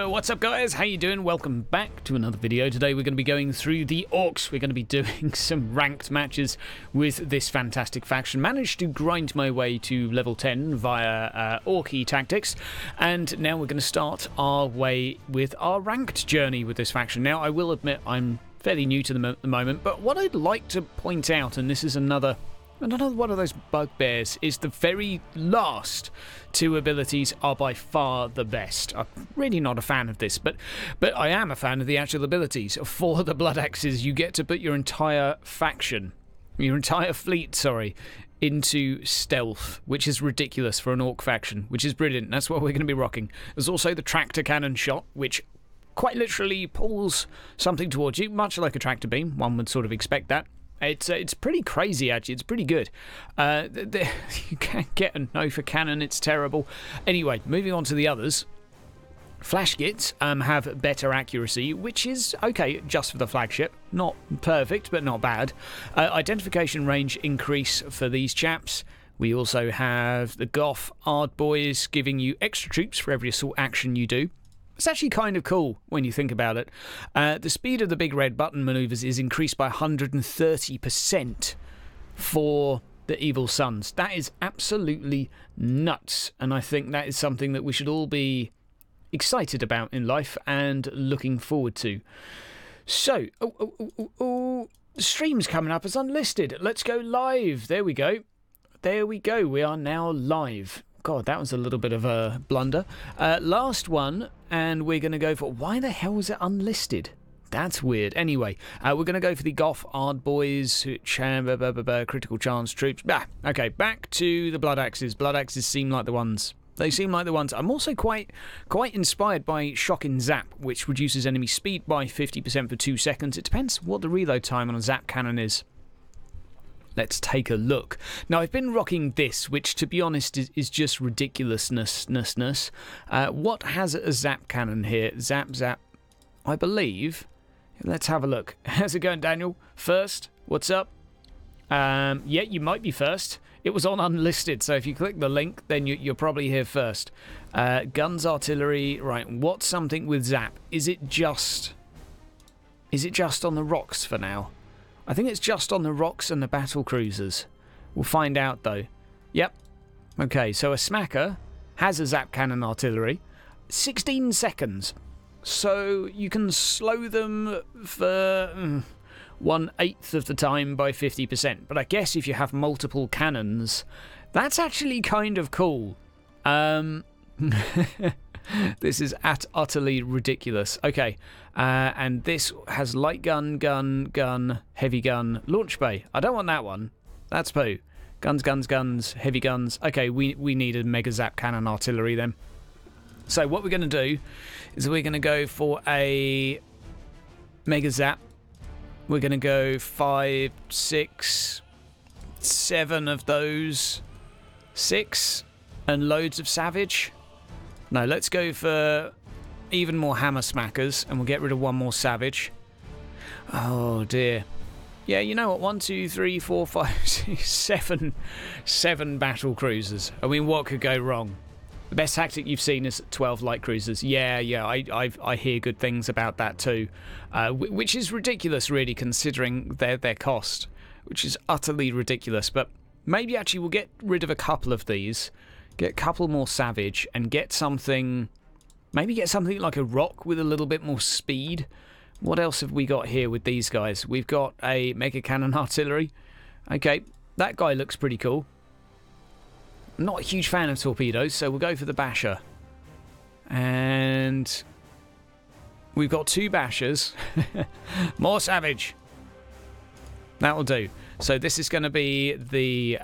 What's up, guys? How you doing? Welcome back to another video. Today we're going to be going through the Orks. We're going to be doing some ranked matches with this fantastic faction. Managed to grind my way to level 10 via Orky tactics, and now we're going to start our way with our ranked journey with this faction. Now, I will admit I'm fairly new to them at the moment, but what I'd like to point out, and this is another one of those bugbears, is the very last two abilities are by far the best. I'm really not a fan of this, but I am a fan of the actual abilities. For the Blood Axes, you get to put your entire faction, your entire fleet, sorry, into stealth, which is ridiculous for an Orc faction, which is brilliant. That's what we're going to be rocking. There's also the tractor cannon shot, which quite literally pulls something towards you, much like a tractor beam. One would sort of expect that. It's pretty crazy, actually. It's pretty good. You can't get a no for cannon. It's terrible. Anyway, moving on to the others. Flash Gits have better accuracy, which is okay just for the flagship. Not perfect, but not bad. Identification range increase for these chaps. We also have the Goth Ard Boys giving you extra troops for every assault action you do. It's actually kind of cool when you think about it. The speed of the big red button maneuvers is increased by 130% for the Evil Sons. That is absolutely nuts, and I think that is something that we should all be excited about in life and looking forward to. So, the stream's coming up as unlisted. Let's go live. There we go. There we go. We are now live. God, that was a little bit of a blunder. Last one, and we're going to go for... Why the hell was it unlisted? That's weird. Anyway, we're going to go for the Goth Ard Boys, critical chance troops. Okay, back to the Blood Axes. Blood Axes seem like the ones. They seem like the ones. I'm also quite inspired by Shock and Zap, which reduces enemy speed by 50% for 2 seconds. It depends what the reload time on a Zap cannon is. Let's take a look. Now, I've been rocking this, which, to be honest, is just ridiculousness. What has a Zap cannon here? Zap. I believe. Let's have a look. How's it going, Daniel? First? What's up? Yeah, you might be first. It was on unlisted, so if you click the link, then you're probably here first. Guns, artillery. Right, what's something with Zap? Is it just on the rocks for now? I think it's just on the rocks and the battle cruisers. We'll find out, though. Yep. Okay, so a smacker has a Zap cannon artillery. 16 seconds. So you can slow them for 1/8 of the time by 50%. But I guess if you have multiple cannons, that's actually kind of cool. This is utterly ridiculous. Okay, and this has light gun, heavy gun, launch bay. I don't want that one. That's poo. Guns, heavy guns. Okay, we need a mega zap cannon artillery then. So what we're going to do is we're going to go for a mega zap. We're going to go 5, 6, 7 of those. 6 and loads of savage. No, let's go for even more hammer smackers, and we'll get rid of one more savage. Oh dear. Yeah, you know what? 1, 2, 3, 4, 5, 6, 7 battle cruisers. I mean, what could go wrong? The best tactic you've seen is 12 light cruisers. Yeah, I hear good things about that too, which is ridiculous, really, considering their cost, which is utterly ridiculous. But maybe actually we'll get rid of a couple of these. Get a couple more savage and get something, maybe get something like a rock with a little bit more speed. What else have we got here with these guys? We've got a mega cannon artillery. Okay, that guy looks pretty cool. I'm not a huge fan of torpedoes, so we'll go for the basher. And we've got 2 bashers. More savage. That'll do. So this is going to be the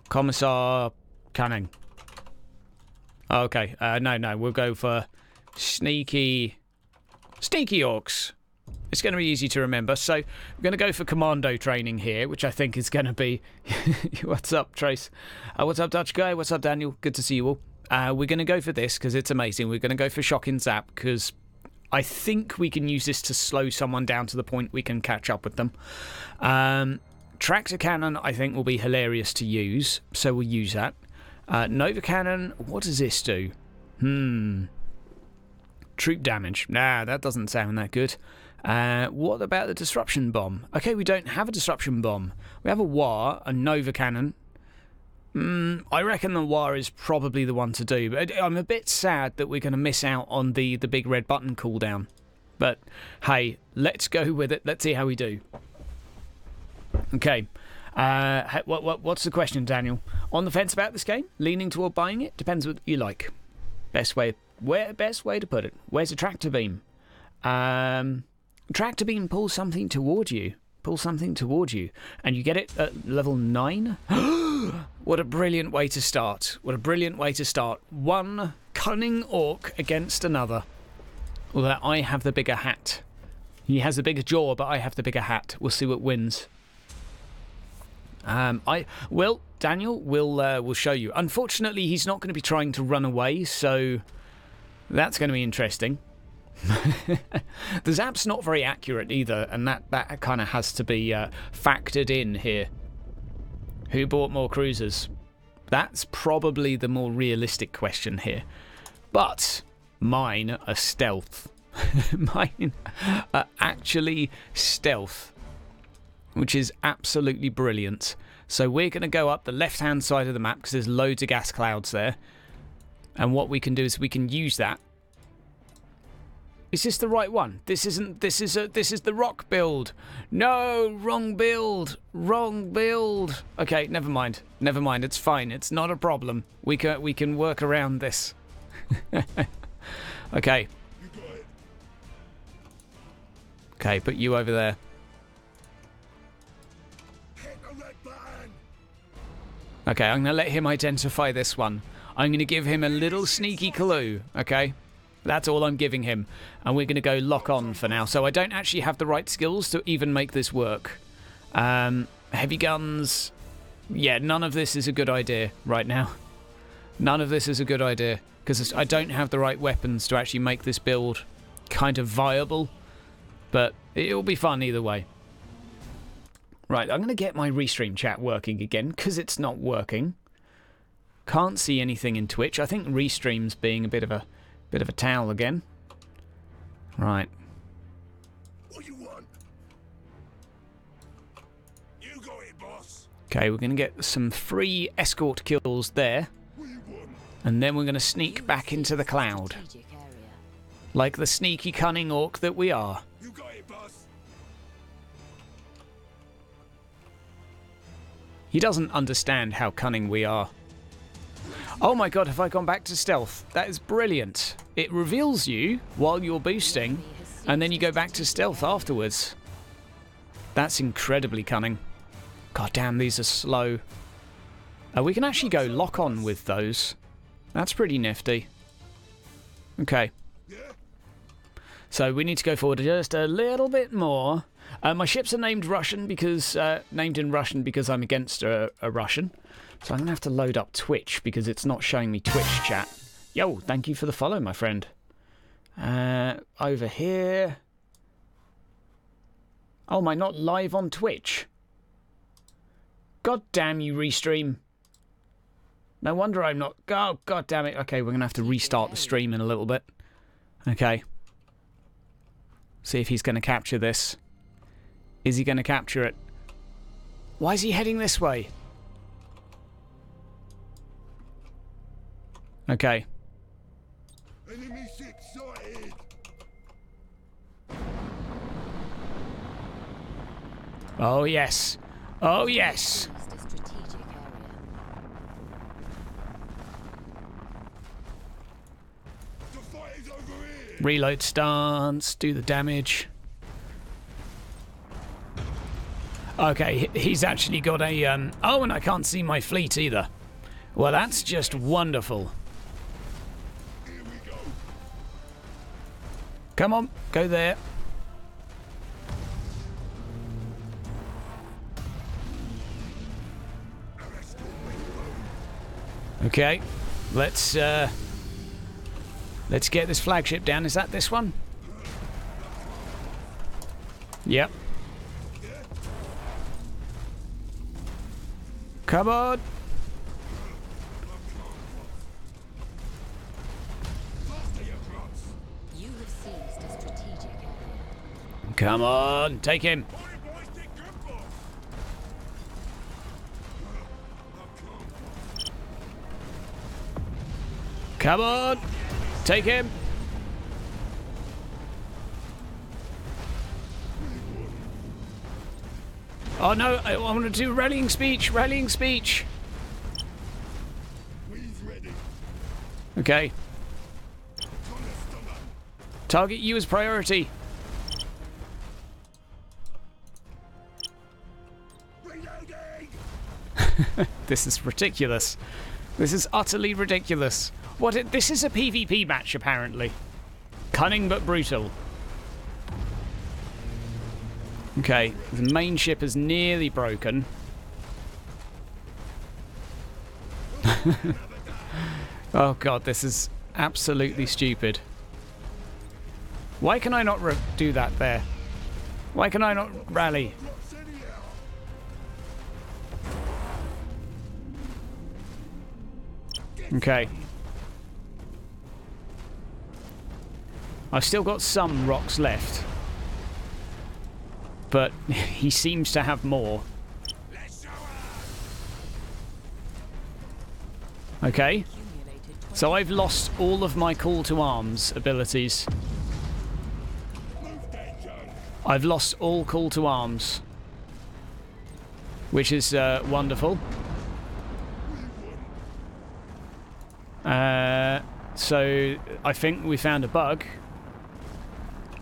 Commissar Cannon. Okay, no, we'll go for sneaky orcs. It's going to be easy to remember. So we're going to go for commando training here, which I think is going to be... What's up, Trace? What's up, Dutch guy? What's up, Daniel? Good to see you all. We're going to go for this because it's amazing. We're going to go for shock and zap because I think we can use this to slow someone down to the point we can catch up with them. Tractor cannon, I think, will be hilarious to use, so we'll use that. Nova Cannon, what does this do? Troop damage. Nah, that doesn't sound that good. What about the Disruption Bomb? Okay, we don't have a Disruption Bomb. We have a War, a Nova Cannon. I reckon the War is probably the one to do, but I'm a bit sad that we're going to miss out on the big red button cooldown. But, hey, let's go with it. Let's see how we do. Okay. What's the question, Daniel? On the fence about this game? Leaning toward buying it? Depends what you like. Best way to put it. Where's a tractor beam? Tractor beam pulls something toward you. And you get it at level 9? What a brilliant way to start. One cunning orc against another. Although I have the bigger hat. He has a bigger jaw, but I have the bigger hat. We'll see what wins. Daniel will show you. Unfortunately, he's not going to be trying to run away, so that's going to be interesting. The zap's not very accurate either, and that kind of has to be factored in here. Who bought more cruisers? That's probably the more realistic question here. But mine are stealth. Mine are actually stealth, which is absolutely brilliant. So we're going to go up the left-hand side of the map because there's loads of gas clouds there. And what we can do is we can use that. Is this the right one? This isn't. This is the rock build. No, wrong build. Okay, never mind. It's fine. It's not a problem. We can work around this. Okay. Okay, put you over there. Okay, I'm going to let him identify this one. I'm going to give him a little sneaky clue, okay? That's all I'm giving him. And we're going to go lock on for now. So I don't actually have the right skills to even make this work. Heavy guns. Yeah, none of this is a good idea right now. None of this is a good idea. Because I don't have the right weapons to actually make this build kind of viable. But it'll be fun either way. Right, I'm going to get my restream chat working again. Because it's not working. Can't see anything in Twitch. I think restream's being a bit of a towel again. Right. What you want? You got it, boss. Okay, we're going to get some free escort kills there. And then we're going to sneak back into the cloud. Like the sneaky cunning orc that we are. You got it, boss. He doesn't understand how cunning we are. Oh my god, have I gone back to stealth? That is brilliant. It reveals you while you're boosting, and then you go back to stealth afterwards. That's incredibly cunning. God damn, these are slow. We can actually go lock on with those. That's pretty nifty. Okay. So we need to go forward just a little bit more. My ships are named Russian because named in Russian because I'm against a Russian. So I'm going to have to load up Twitch because it's not showing me Twitch chat. Yo, thank you for the follow, my friend. Over here. Oh, am I not live on Twitch? God damn you, Restream. No wonder I'm not... Oh, god damn it. Okay, we're going to have to restart the stream in a little bit. Okay. See if he's going to capture this. Is he going to capture it? Why is he heading this way? Okay. Enemy ship sighted. Oh yes. Oh yes. Reload stance, do the damage. Okay, he's actually got a oh, and I can't see my fleet either. Well, that's just wonderful. Come on, go there. Okay, let's get this flagship down. Is that this one? Yep. Come on. Come on, take him. Come on, take him. Oh no, I want to do rallying speech, rallying speech. Okay. Target you as priority. This is ridiculous. This is utterly ridiculous. This is a PvP match, apparently. Cunning but brutal. Okay, the main ship is nearly broken. Oh god, this is absolutely stupid. Why can I not do that there? Why can I not rally? Okay. I've still got some rocks left. But he seems to have more. Okay. So I've lost all of my call to arms abilities. I've lost all call to arms. Which is wonderful. So I think we found a bug.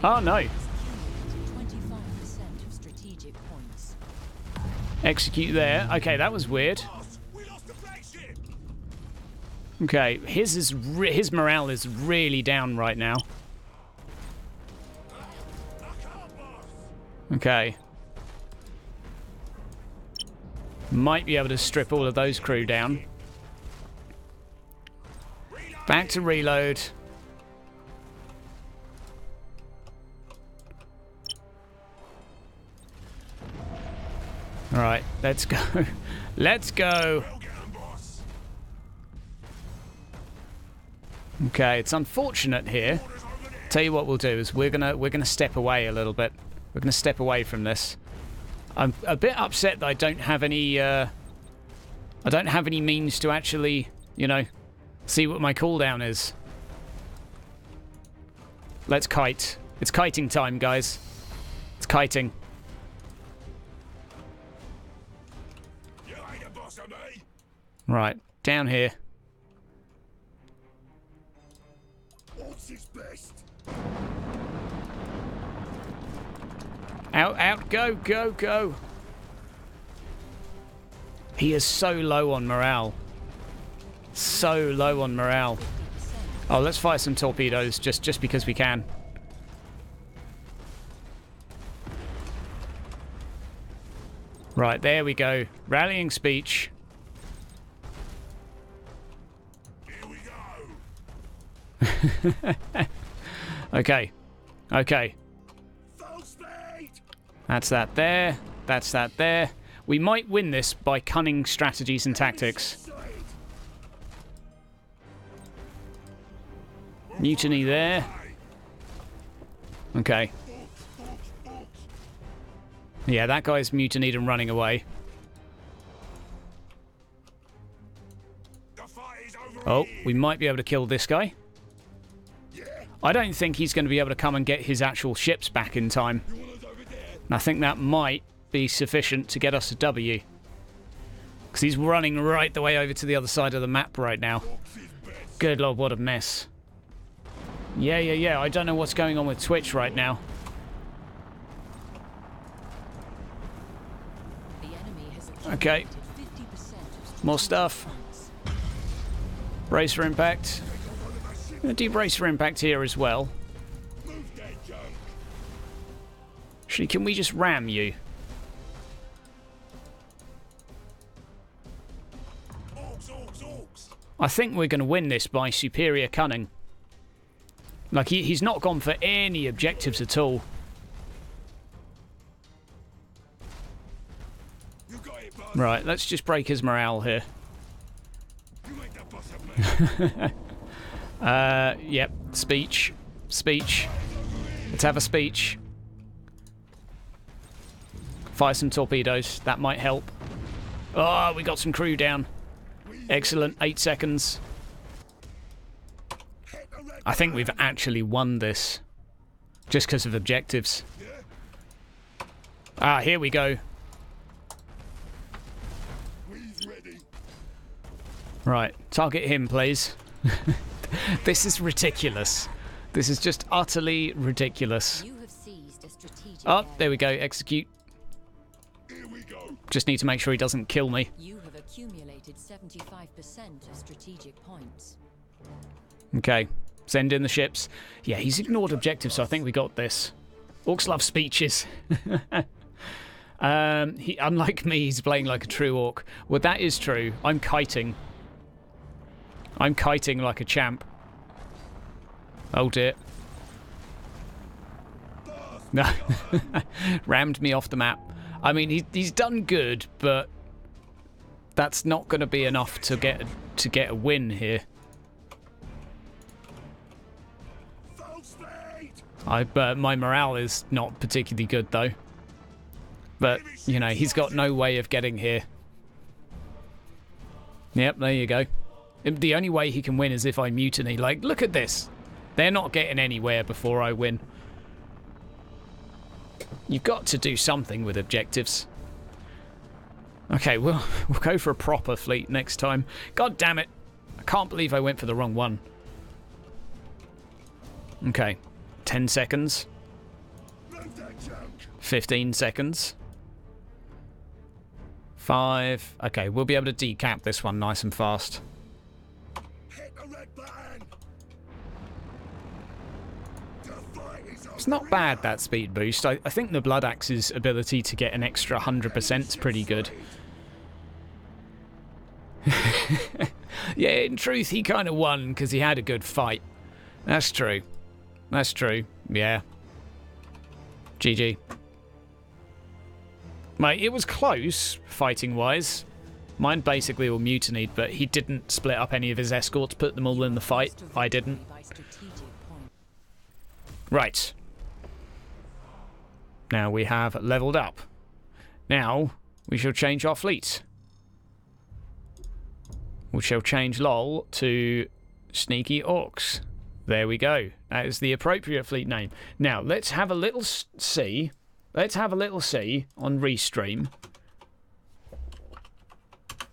Oh no. Execute there. Okay, that was weird. Okay, his morale is really down right now. Okay. Might be able to strip all of those crew down. Back to reload. Alright, let's go. Let's go. Okay, it's unfortunate here. Tell you what we'll do is we're gonna step away a little bit. We're gonna step away from this. I'm a bit upset that I don't have any means to actually, you know, see what my cooldown is. Let's kite. It's kiting time, guys. It's kiting. Right, down here. Out, out, go, go, go. He is so low on morale. So low on morale. Oh, let's fire some torpedoes just because we can. Right, there we go. Rallying speech. Okay. Okay. That's that there. That's that there. We might win this by cunning strategies and tactics. Mutiny there. Okay. Yeah, that guy's mutinied and running away. Oh, we might be able to kill this guy. I don't think he's going to be able to come and get his actual ships back in time. And I think that might be sufficient to get us a W. Because he's running right the way over to the other side of the map right now. Good lord, what a mess. Yeah. I don't know what's going on with Twitch right now. Okay. More stuff. Brace for impact. I'm going to do brace for impact here as well. Actually, can we just ram you? I think we're going to win this by superior cunning. Like, he's not gone for any objectives at all. Right, let's just break his morale here. Yep, speech. Speech. Let's have a speech. Fire some torpedoes. That might help. Oh, we got some crew down. Excellent. 8 seconds. I think we've actually won this. Just because of objectives. Ah, here we go. Right. Target him, please. This is ridiculous. This is just utterly ridiculous. Oh, there we go. Execute. Just need to make sure he doesn't kill me. You have accumulated 75% of strategic points. Okay. Send in the ships. Yeah, he's ignored objectives, so I think we got this. Orcs love speeches. Unlike me, he's playing like a true orc. Well, that is true. I'm kiting. I'm kiting like a champ. Oh dear. No. Rammed me off the map. I mean, he's done good, but that's not going to be enough to get a win here. My morale is not particularly good though. But you know, he's got no way of getting here. Yep, there you go. The only way he can win is if I mutiny. Like, look at this. They're not getting anywhere before I win. You've got to do something with objectives. Okay, we'll go for a proper fleet next time. God damn it. I can't believe I went for the wrong one. Okay. 10 seconds. 15 seconds. 5. Okay, we'll be able to decap this one nice and fast. It's not bad, that speed boost. I think the Blood Axe's ability to get an extra 100% is pretty good. Yeah, in truth, he kind of won because he had a good fight. That's true. That's true. Yeah. GG. Mate, it was close, fighting-wise. Mine basically all mutinied, but he didn't split up any of his escorts, put them all in the fight. I didn't. Right. Now we have leveled up. Now we shall change our fleet. We shall change LOL to Sneaky Orks. There we go. That is the appropriate fleet name. Now let's have a little see. Let's have a little see on Restream.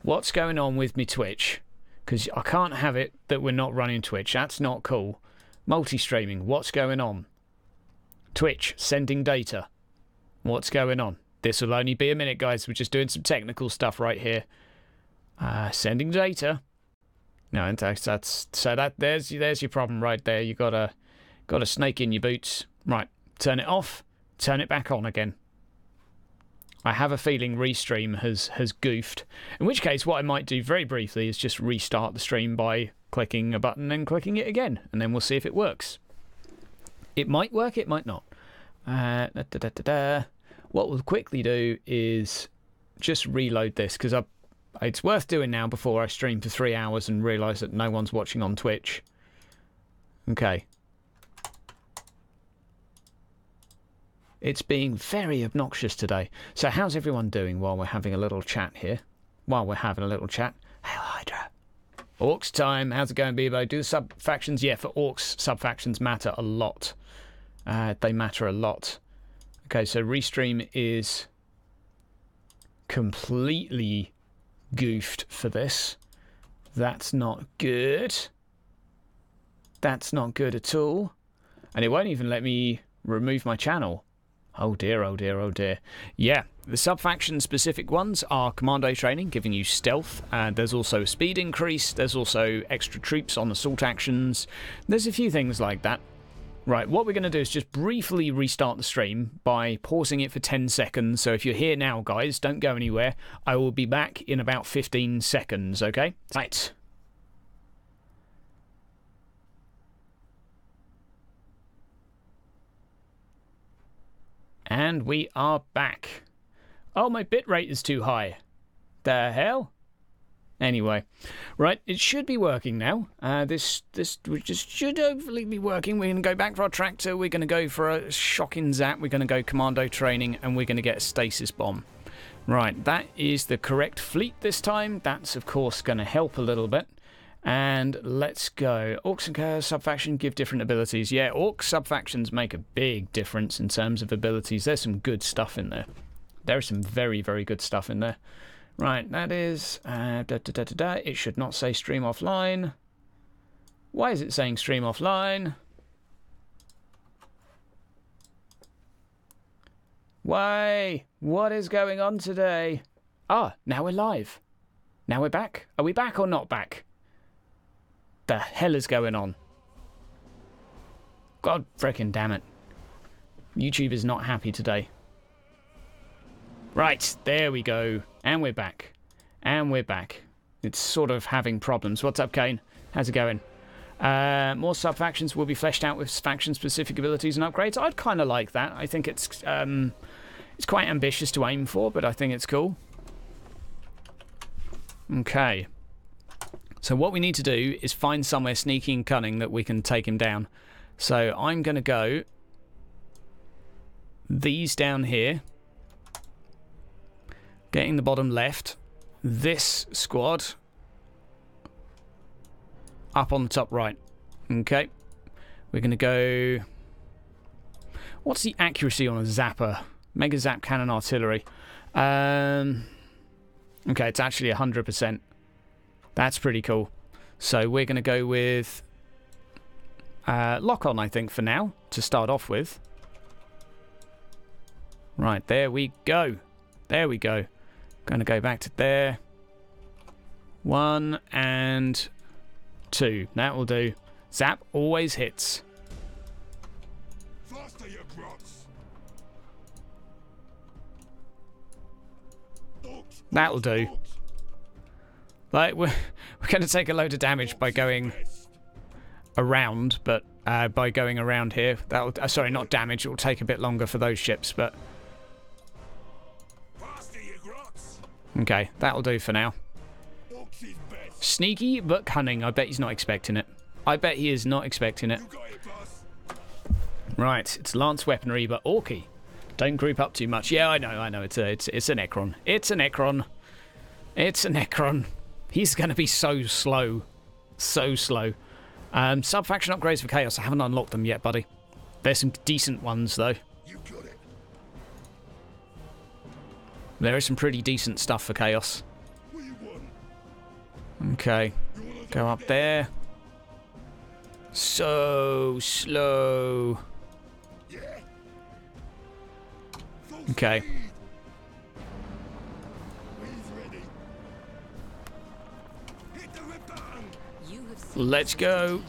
What's going on with me Twitch? Because I can't have it that we're not running Twitch. That's not cool. Multi-streaming. What's going on? Twitch sending data. What's going on? This will only be a minute, guys. We're just doing some technical stuff right here. Sending data. No, there's your problem right there. You got a snake in your boots. Right, turn it off. Turn it back on again. I have a feeling Restream has goofed. In which case, what I might do very briefly is just restart the stream by clicking a button and clicking it again, and then we'll see if it works. It might work, it might not. What we'll quickly do is just reload this, because it's worth doing now before I stream for 3 hours and realise that no one's watching on Twitch. Okay. It's being very obnoxious today. So how's everyone doing while we're having a little chat here? While we're having a little chat. Hail Hydra. Orcs time. How's it going, Bebo? Do the sub-factions? Yeah, for Orcs, sub-factions matter a lot. They matter a lot. Okay, so Restream is completely goofed for this. That's not good. That's not good at all. And it won't even let me remove my channel. Oh dear, oh dear, oh dear. Yeah, the sub-faction specific ones are commando training, giving you stealth. There's also a speed increase. There's also extra troops on assault actions. There's a few things like that. Right, what we're going to do is just briefly restart the stream by pausing it for 10 seconds. So if you're here now, guys, don't go anywhere. I will be back in about 15 seconds, okay? Right. And we are back. Oh, my bitrate is too high. The hell? Anyway, right, it should be working now. This just should hopefully be working. We're going to go back for our tractor. We're going to go for a shocking zap. We're going to go commando training, and we're going to get a stasis bomb. Right, that is the correct fleet this time. That's, of course, going to help a little bit. And let's go. Orks and Chaos subfaction give different abilities. Yeah, Orc subfactions make a big difference in terms of abilities. There's some good stuff in there. There is some very, very good stuff in there. Right, that is... It should not say stream offline. Why is it saying stream offline? Why? What is going on today? Ah, now we're live. Now we're back. Are we back or not back? The hell is going on? God frickin' damn it. YouTube is not happy today. Right, there we go. And we're back. And we're back. It's sort of having problems. What's up, Kane? How's it going? More sub-factions will be fleshed out with faction-specific abilities and upgrades. I'd kind of like that. I think it's quite ambitious to aim for, but I think it's cool. Okay. So what we need to do is find somewhere sneaky and cunning that we can take him down. So I'm going to go these down here. Getting the bottom left. This squad up on the top right. Okay. We're going to go... What's the accuracy on a zapper? Mega Zap Cannon Artillery. Okay, it's actually 100%. That's pretty cool. So we're going to go with lock-on, I think, for now, to start off with. Right, there we go. There we go. Going to go back to there. 1 and 2. That will do. Zap always hits. Faster, you grots. That'll do. Like, we're going to take a load of damage by going around, but by going around here, that'll... sorry, not damage. It will take a bit longer for those ships, but... Okay, that'll do for now. Sneaky, but cunning. I bet he's not expecting it. I bet he is not expecting it. Right, it's lance weaponry, but Orky. Don't group up too much. Yeah, I know. It's a Necron. It's a Necron. It's a Necron. He's going to be so slow. So slow. Sub-faction upgrades for Chaos. I haven't unlocked them yet, buddy. There's some decent ones, though. There is some pretty decent stuff for Chaos. Okay. Go up there. So slow. Okay. Let's go.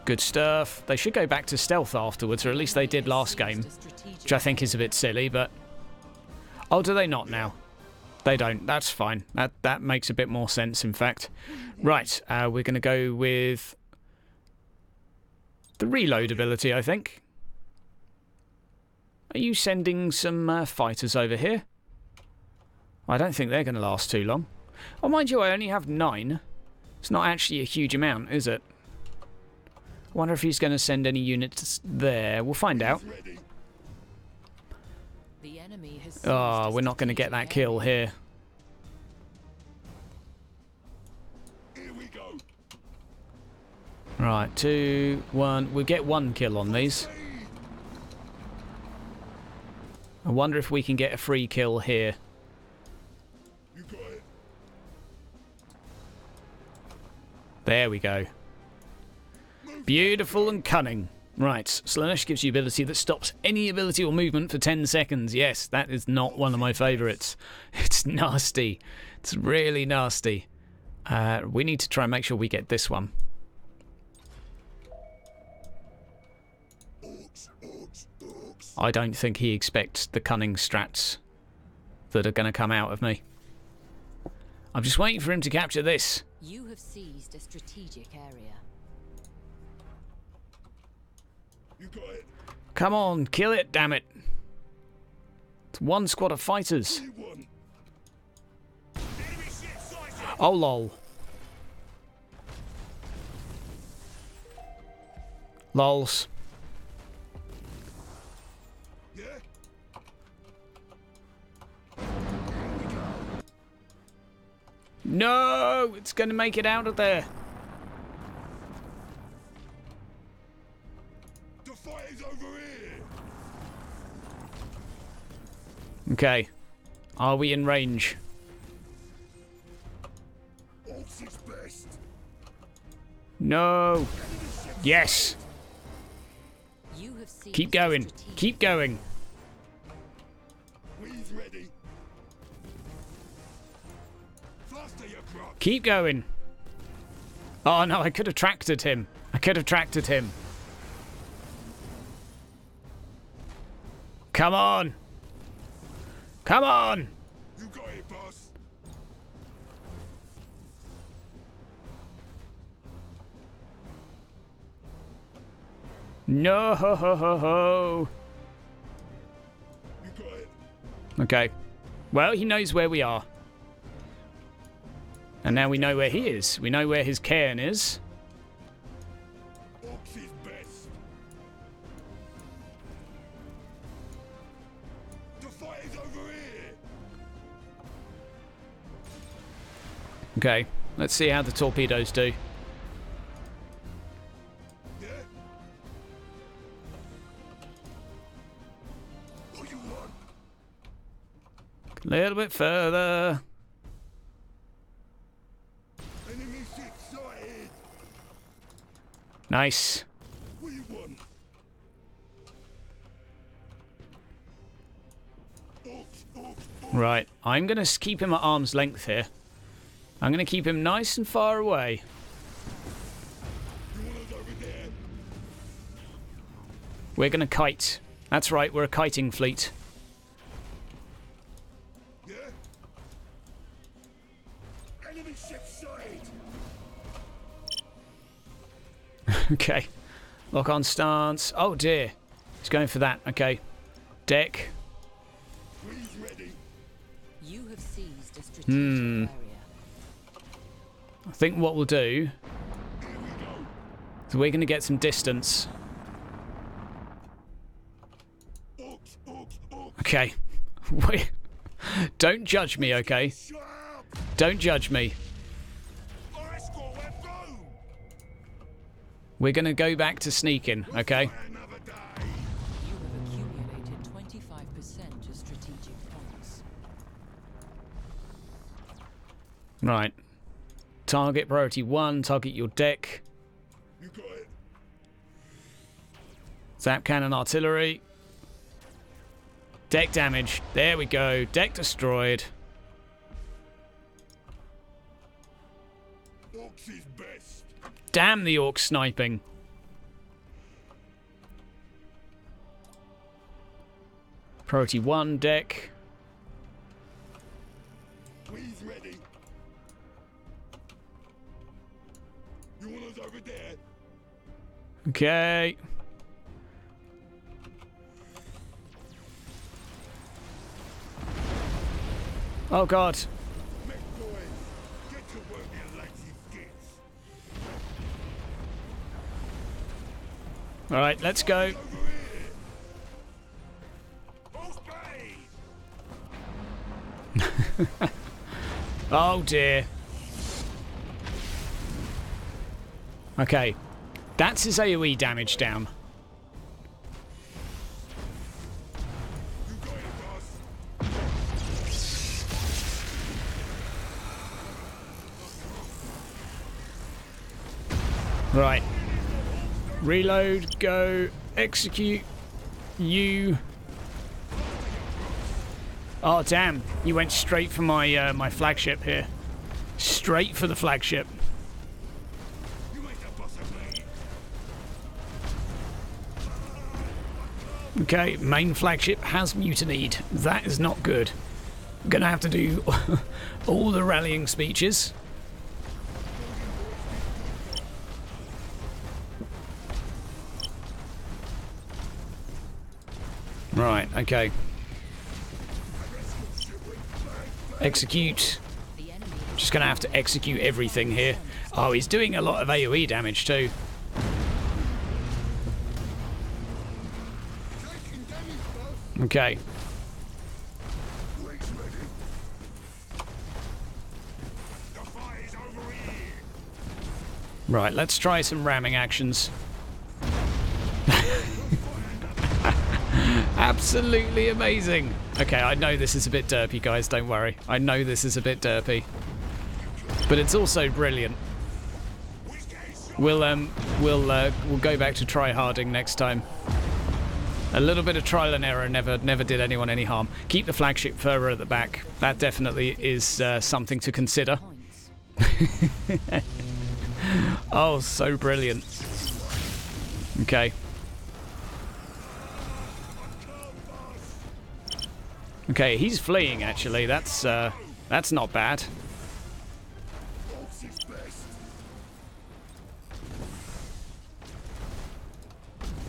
Good stuff. They should go back to stealth afterwards, or at least they did last game, which I think is a bit silly, but... Oh, do they not now? They don't. That's fine. That makes a bit more sense, in fact. Right, we're going to go with the reload ability, I think. Are you sending some fighters over here? I don't think they're going to last too long. Oh, mind you, I only have 9. It's not actually a huge amount, is it? I wonder if he's going to send any units there. We'll find out. Oh, we're not going to get that kill here. Right, 2, 1. We'll get 1 kill on these. I wonder if we can get a free kill here. There we go. Beautiful and cunning. Right, Slaanesh gives you ability that stops any ability or movement for 10 seconds. Yes, that is not one of my favourites. It's nasty. It's really nasty. We need to try and make sure we get this one. I don't think he expects the cunning strats that are going to come out of me. I'm just waiting for him to capture this. You have seized a strategic area. You got it. Come on, kill it, damn it. It's 1 squad of fighters. Oh, lol. Lols. Yeah? No! It's going to make it out of there. The fight is over here! Okay. Are we in range? Orks is best! No! Yes! You have seized Keep going. strategic Keep going. We's ready! Faster, you crotch! Keep going. Oh no, I could have tracted him. I could have tracted him. Come on. Come on. You got it, boss! No. Ho, ho, ho, ho. You got it! Okay. Well, he knows where we are. And now we know where he is. We know where his cairn is. Orks is best! The fight is over here! Okay. Let's see how the torpedoes do. Yeah? What you want? A little bit further. Enemy ship sighted! Nice. What you want? Orks, orks, orks! Right. I'm going to keep him at arm's length here. I'm going to keep him nice and far away. You want us over there? We're going to kite. That's right, we're a kiting fleet. Yeah? Enemy ship sighted! Okay. Lock on stance. Oh dear. He's going for that. Okay. Deck. We's ready! You have seized a strategic Hmm. area. I think what we'll do Here we go! is we're going to get some distance. Orks, orks, orks! Okay. Don't judge me, okay? Shut up! Don't judge me. Our escort went boom! We're going to go back to sneaking, okay? Fight another day! You have accumulated 25% of strategic points. Right. Target priority 1. Target your deck. You got it! Zap cannon artillery. Deck damage. There we go. Deck destroyed. Orks is best! Damn the orc sniping. Priority 1 deck. We's ready! You want us over there? Okay. Oh god. Make boys! Get to work, you lazy gits! Alright, let's go. Over here! Both bay! Oh dear. Okay. That's his AoE damage down. You got it, boss! Right. Reload, go, execute, you. Oh damn, you went straight for my my flagship here. Straight for the flagship. You ain't the boss of me! Okay, main flagship has mutinied. That is not good. I'm gonna have to do all the rallying speeches. Right, okay. Execute. The enemy Just going to have to execute everything here. Oh, he's doing a lot of AoE damage too. Okay. Right, let's try some ramming actions. Absolutely amazing. Okay, I know this is a bit derpy, guys, don't worry. I know this is a bit derpy. But it's also brilliant. We'll go back to try-harding next time. A little bit of trial and error never did anyone any harm. Keep the flagship further at the back. That definitely is something to consider. Oh, so brilliant. Okay. Okay, he's fleeing actually. That's not bad.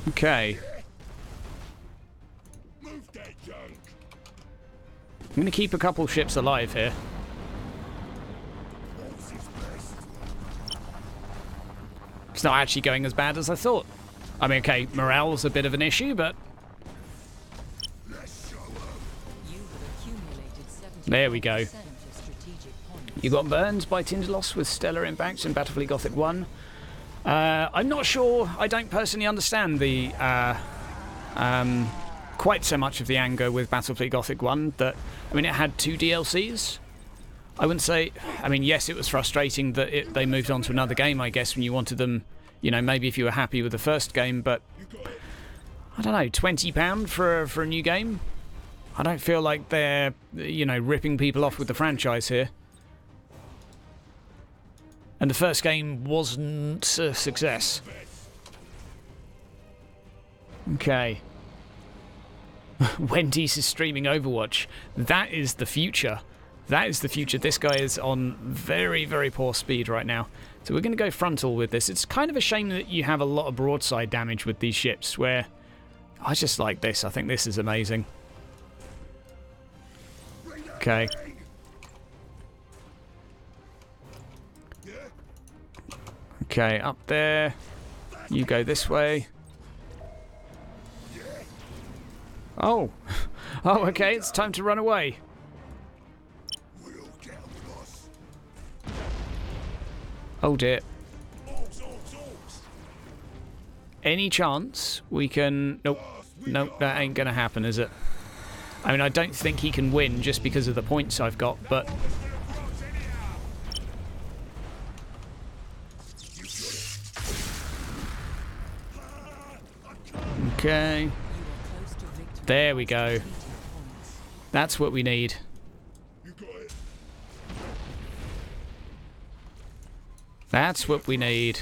Okay. I'm going to keep a couple ships alive here. It's not actually going as bad as I thought. I mean, okay, morale's a bit of an issue, but... There we go. You got burned by Tindalos with stellar impacts in Battlefleet Gothic 1. I'm not sure. I don't personally understand the quite so much of the anger with Battlefleet Gothic 1. That, I mean, it had 2 DLCs. I wouldn't say... I mean, yes, it was frustrating that they moved on to another game, I guess, when you wanted them... You know, maybe if you were happy with the first game, but... I don't know, £20 for a new game? I don't feel like they're, you know, ripping people off with the franchise here. And the first game wasn't a success. Okay. Wendy's is streaming Overwatch. That is the future. That is the future. This guy is on very, very poor speed right now. So we're going to go frontal with this. It's kind of a shame that you have a lot of broadside damage with these ships, where I just like this. I think this is amazing. Okay. Okay, up there. You go this way. Oh. Oh, okay, it's time to run away. Oh dear. Any chance we can... Nope. Nope, that ain't gonna happen, is it? I mean, I don't think he can win just because of the points I've got, but... Okay. There we go. That's what we need. That's what we need.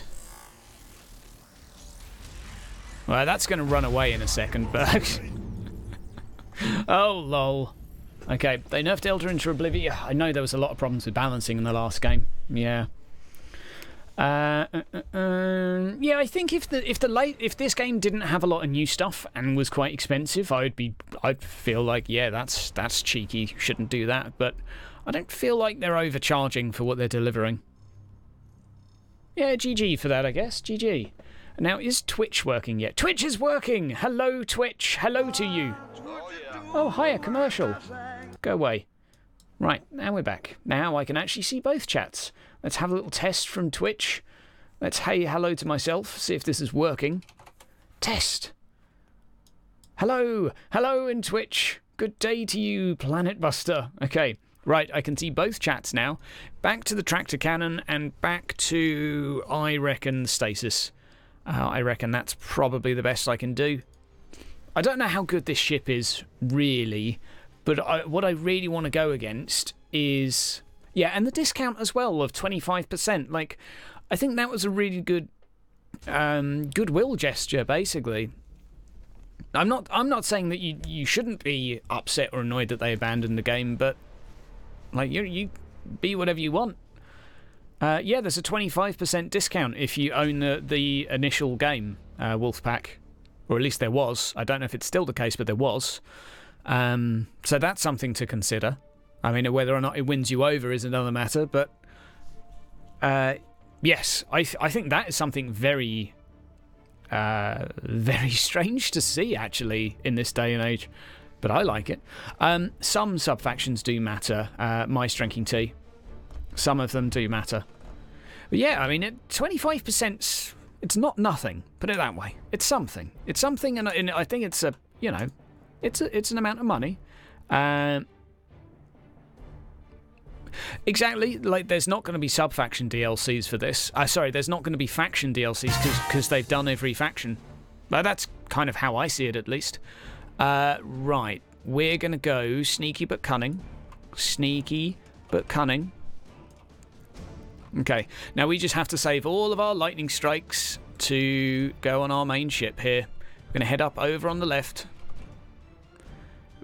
Well, that's going to run away in a second, but... Oh, lol. Okay, they nerfed Elder into Oblivion. I know there was a lot of problems with balancing in the last game. Yeah. Yeah, I think if this game didn't have a lot of new stuff and was quite expensive, I'd feel like, yeah, that's cheeky. Shouldn't do that. But I don't feel like they're overcharging for what they're delivering. Yeah, GG for that, I guess. GG. Now, is Twitch working yet? Twitch is working! Hello, Twitch. Hello to you. Oh, hiya, commercial. Go away. Right, now we're back. Now I can actually see both chats. Let's have a little test from Twitch. Let's hey hello to myself, see if this is working. Test. Hello. Hello in Twitch. Good day to you, Planet Buster. Okay. Right, I can see both chats now. Back to the tractor cannon and back to, I reckon, stasis. I reckon that's probably the best I can do. I don't know how good this ship is, really, but what I really want to go against is... Yeah, and the discount as well of 25%. Like, I think that was a really good goodwill gesture, basically. I'm not saying that you shouldn't be upset or annoyed that they abandoned the game, but... Like, you be whatever you want. Yeah, there's a 25% discount if you own the initial game, Wolfpack. Or at least there was. I don't know if it's still the case, but there was. So that's something to consider. I mean, whether or not it wins you over is another matter, but Yes, I think that is something very, very strange to see, actually, in this day and age. But I like it. Some sub-factions do matter. My Drinking Tea. Some of them do matter. But yeah, I mean, 25%, it's not nothing. Put it that way. It's something. It's something, and I think it's a, you know, it's an amount of money. Exactly, like there's not going to be sub-faction DLCs for this. Sorry, there's not going to be faction DLCs because they've done every faction. But that's kind of how I see it, at least. Right, we're going to go sneaky but cunning. Sneaky but cunning. Okay, now we just have to save all of our lightning strikes to go on our main ship here. We're going to head up over on the left.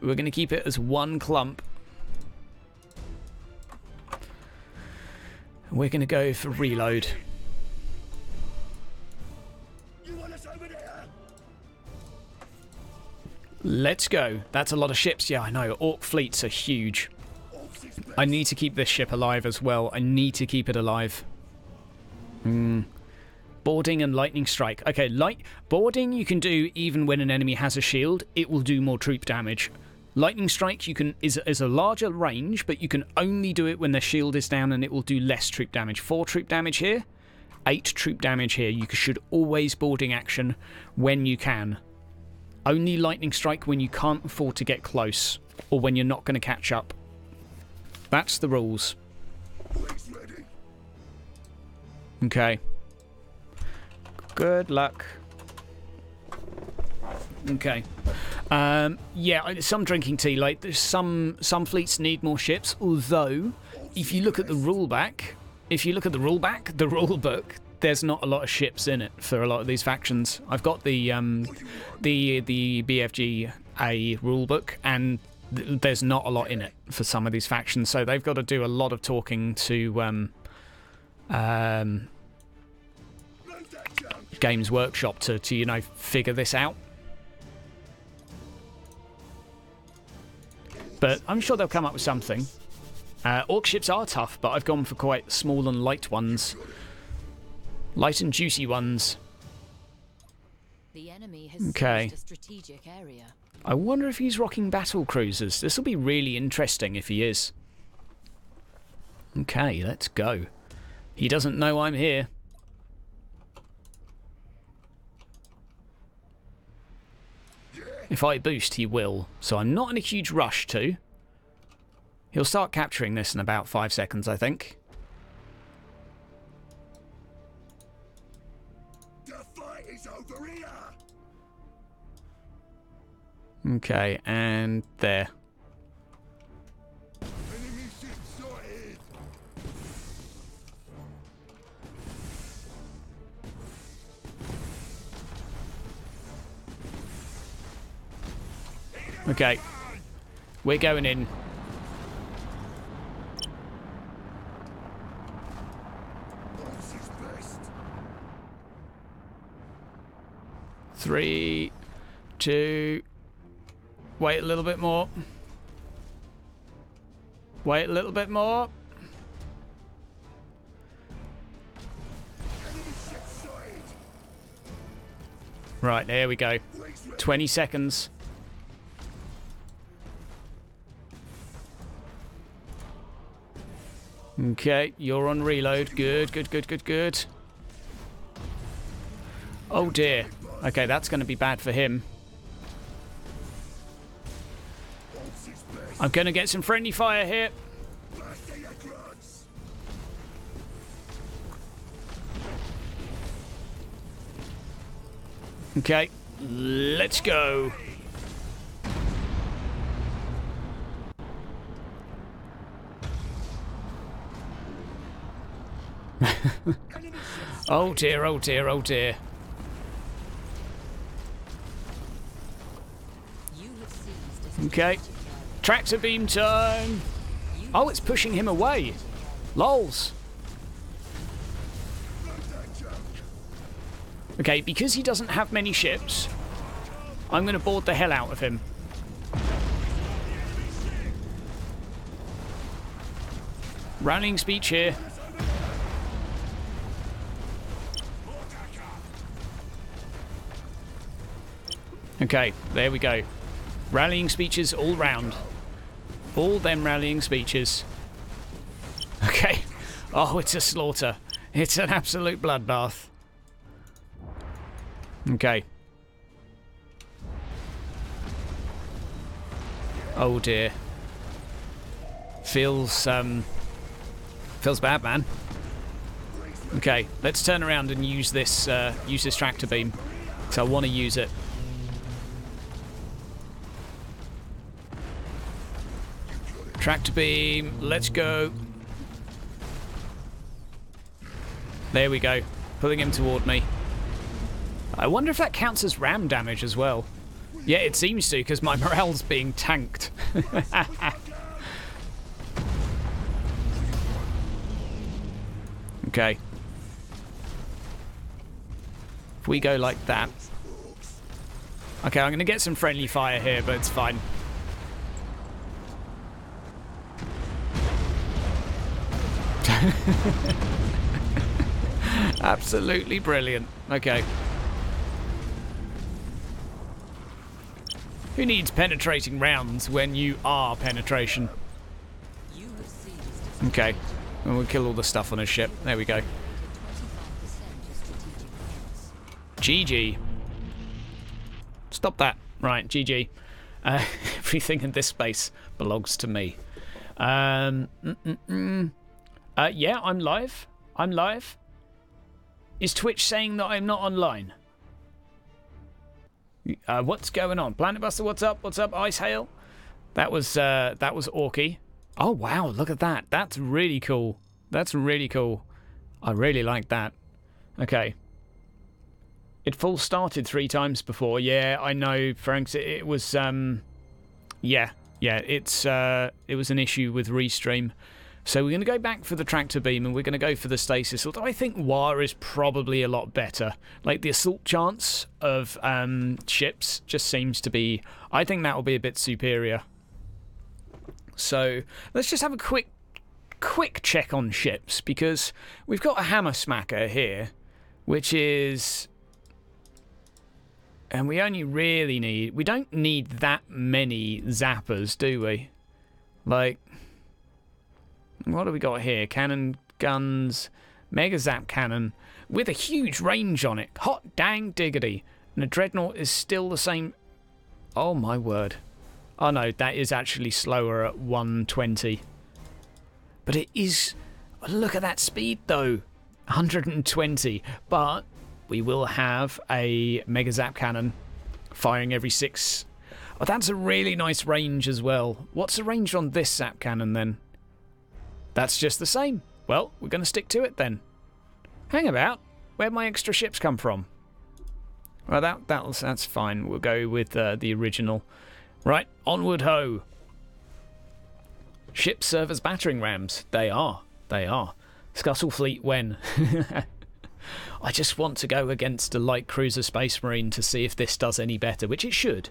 We're going to keep it as one clump. We're going to go for reload. You want us over there? Let's go. That's a lot of ships. Yeah, I know. Orc fleets are huge. Orks is best. I need to keep this ship alive as well. I need to keep it alive. Boarding and lightning strike. Okay, boarding you can do even when an enemy has a shield. It will do more troop damage. Lightning strike is a larger range, but you can only do it when their shield is down, and it will do less troop damage. 4 troop damage here, 8 troop damage here. You should always boarding action when you can. Only lightning strike when you can't afford to get close, or when you're not going to catch up. That's the rules. Wings ready. Okay. Good luck. Okay. Yeah, some drinking tea. Like, there's some fleets need more ships. Although, if you look at the rule book, there's not a lot of ships in it for a lot of these factions. I've got the BFG rule book, and there's not a lot in it for some of these factions. So they've got to do a lot of talking to Games Workshop to you know, figure this out. But I'm sure they'll come up with something. Orc ships are tough, but I've gone for quite small and light ones. Light and juicy ones. The enemy has Okay. seized a strategic area. I wonder if he's rocking battle cruisers. This will be really interesting if he is. Okay, let's go. He doesn't know I'm here. If I boost, he will. So I'm not in a huge rush to. He'll start capturing this in about 5 seconds, I think. The fight is over here. Okay, and there. Enemy ship sighted. Okay. We're going in. Orks is best. 3, 2. Wait a little bit more. Wait a little bit more. Enemy ship sighted. Right, there we go. Wings ready. 20 seconds. Okay, you're on reload. Good, good, good, good, good. Oh dear. Okay, that's going to be bad for him. Orks is best. I'm going to get some friendly fire here. Blast their grunts. Okay, let's go. Oh dear, oh dear, oh dear. You have seized a Okay, strategic area. tractor beam time. Oh, it's pushing him away. Lols. Okay, because he doesn't have many ships, I'm going to board the hell out of him. Rallying speech here. Okay, there we go. Rallying speeches all round. All them rallying speeches. Okay. Oh, it's a slaughter. It's an absolute bloodbath. Okay. Oh dear. Feels bad, man. Okay, let's turn around and use this tractor beam. So I want to use it. Tractor beam, let's go. There we go. Pulling him toward me. I wonder if that counts as ram damage as well. Yeah, it seems to, because my morale's being tanked. Okay. If we go like that. Okay, I'm going to get some friendly fire here, but it's fine. Absolutely brilliant. Okay. Who needs penetrating rounds when you are penetration? Okay. And we'll kill all the stuff on his ship. There we go. GG. Stop that. Right, GG. Everything in this space belongs to me. Yeah, I'm live. I'm live. Is Twitch saying that I'm not online? What's going on? Planet Buster, what's up? What's up, Ice Hail? That was Orky. Oh wow, look at that. That's really cool. That's really cool. I really like that. Okay. It full started 3 times before. Yeah, I know, Franks. It was yeah, it was an issue with Restream. So we're going to go back for the tractor beam and we're going to go for the stasis. Although I think War is probably a lot better. Like the assault chance of ships just seems to be... I think that will be a bit superior. So let's just have a quick check on ships, because we've got a hammer smacker here, which is... And we only really need... We don't need that many zappers, do we? Like... What do we got here? Cannon, guns, mega zap cannon with a huge range on it. Hot dang diggity. And the dreadnought is still the same. Oh my word. Oh no, that is actually slower at 120. But it is... Look at that speed though. 120. But we will have a mega zap cannon firing every 6. Oh, that's a really nice range as well. What's the range on this zap cannon then? That's just the same. Well, we're going to stick to it then. Hang about. Where'd my extra ships come from? Well, that's fine. We'll go with the original. Right, onward ho. Ships serve as battering rams. They are. They are. Scuttlefleet when? I just want to go against a light cruiser Space Marine to see if this does any better, which it should.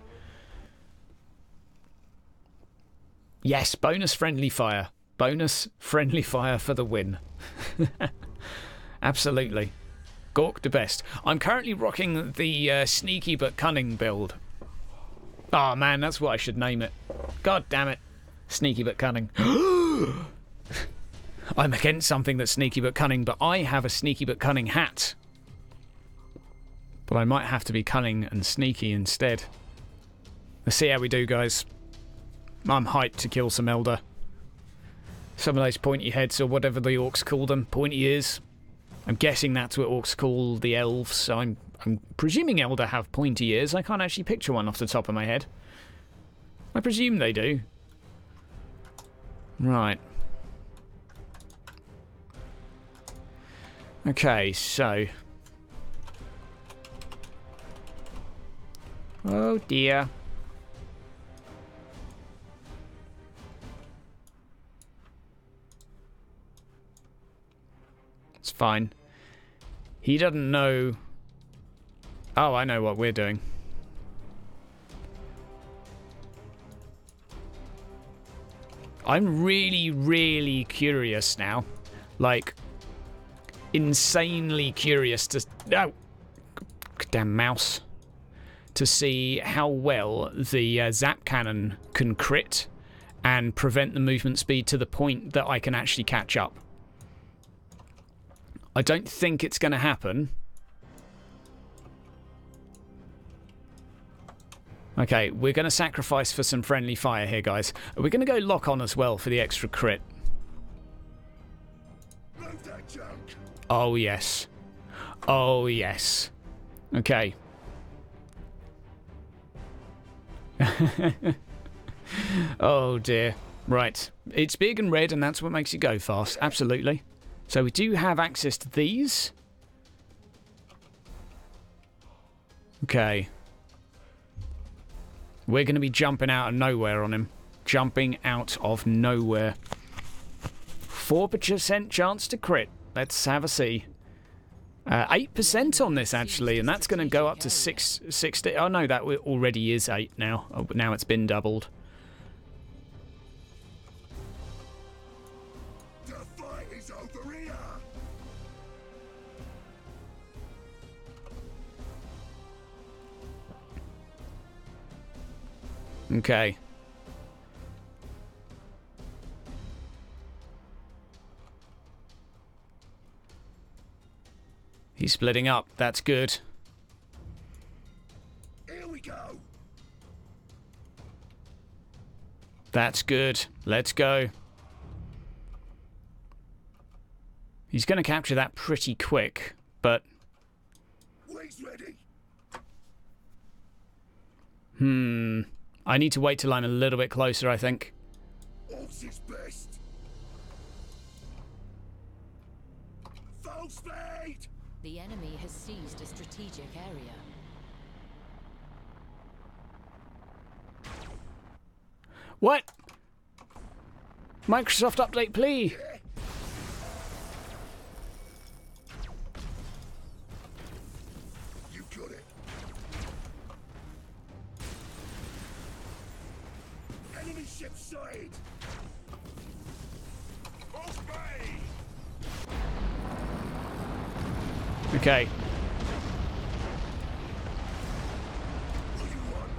Yes, bonus friendly fire. Bonus friendly fire for the win. Absolutely. Gork the best. I'm currently rocking the sneaky but cunning build. Oh man, that's what I should name it. God damn it. Sneaky but cunning. I'm against something that's sneaky but cunning, but I have a sneaky but cunning hat. But I might have to be cunning and sneaky instead. Let's see how we do, guys. I'm hyped to kill some Elder. Some of those pointy heads, or whatever the Orks call them. Pointy ears. I'm guessing that's what Orks call the elves, so I'm presuming Elder have pointy ears. I can't actually picture one off the top of my head. I presume they do. Right. Okay, so... Oh dear. It's fine. He doesn't know... Oh, I know what we're doing. I'm really, really curious now. Like, insanely curious to... Oh! Damn mouse. to see how well the zap cannon can crit and prevent the movement speed to the point that I can actually catch up. I don't think it's going to happen. Okay, we're going to sacrifice for some friendly fire here, guys. We're going to go lock on as well for the extra crit. Oh, yes. Oh, yes. Okay. Oh, dear. Right. It's big and red, and that's what makes it go fast. Absolutely. So we do have access to these. Okay. We're going to be jumping out of nowhere on him. Jumping out of nowhere. 4% chance to crit. Let's have a see. 8% on this, actually, and that's going to go up to 60. Oh, no, that already is 8 now. Oh, now it's been doubled. The fight is over here. Okay. He's splitting up. That's good. Here we go. That's good. Let's go. He's going to capture that pretty quick, but... Way's ready. I need to wait till I'm a little bit closer, I think. Orks is best. Full speed. The enemy has seized a strategic area. What? Microsoft update, please. You got it. Enemy ship sighted. Full speed. Okay. What do you want?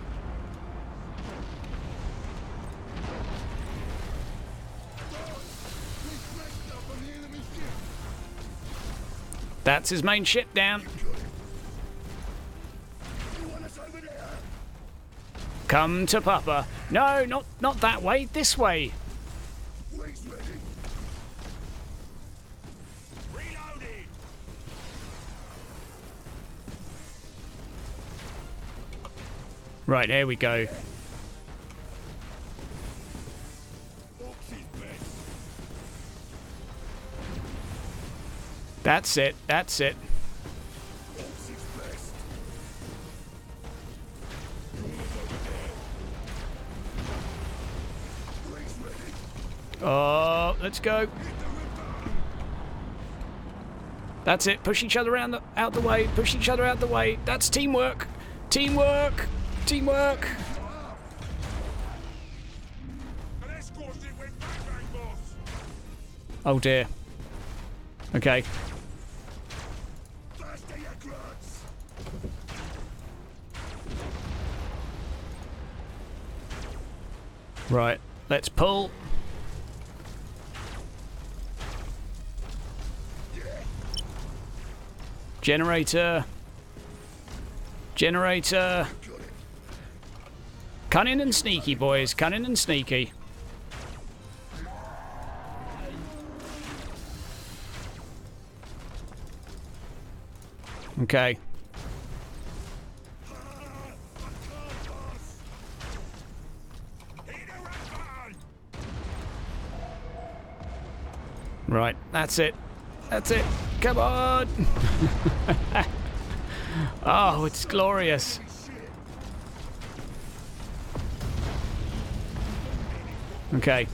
Reflect up on the enemy ship. That's his main ship down. You want us over there? Come to Papa. No, not that way. This way. Way's ready. Reloading. Right, there we go. Orks is best. That's it. That's it. Orks is best. Way's ready. Oh, let's go. That's it. Push each other out the way. Push each other out the way. That's teamwork. Teamwork. Teamwork. An escort ship went bang bang, boss. Oh dear. Okay. Faster, you grunts. Right. Let's pull. Generator. Generator. Got it. Cunning and sneaky, boys. Cunning and sneaky. Okay. Right, that's it. That's it. Come on. Oh, it's glorious. Okay.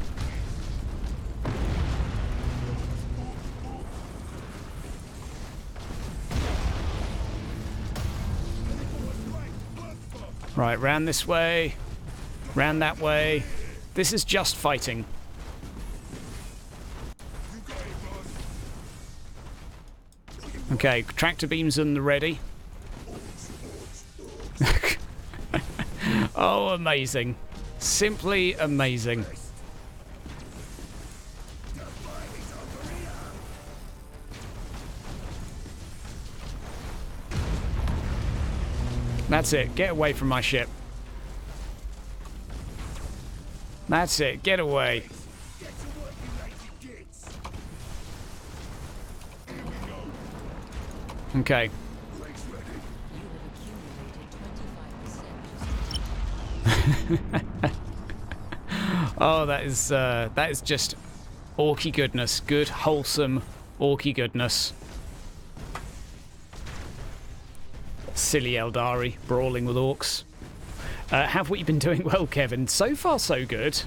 Right, round this way. Round that way. This is just fighting. Okay, tractor beams on the ready. Oh, amazing. Simply amazing. That's it. Get away from my ship. That's it. Get away. Okay. Oh, that is just orky goodness. Good, wholesome orky goodness. Silly Eldari brawling with orcs. Have we been doing well, Kevin? So far, so good.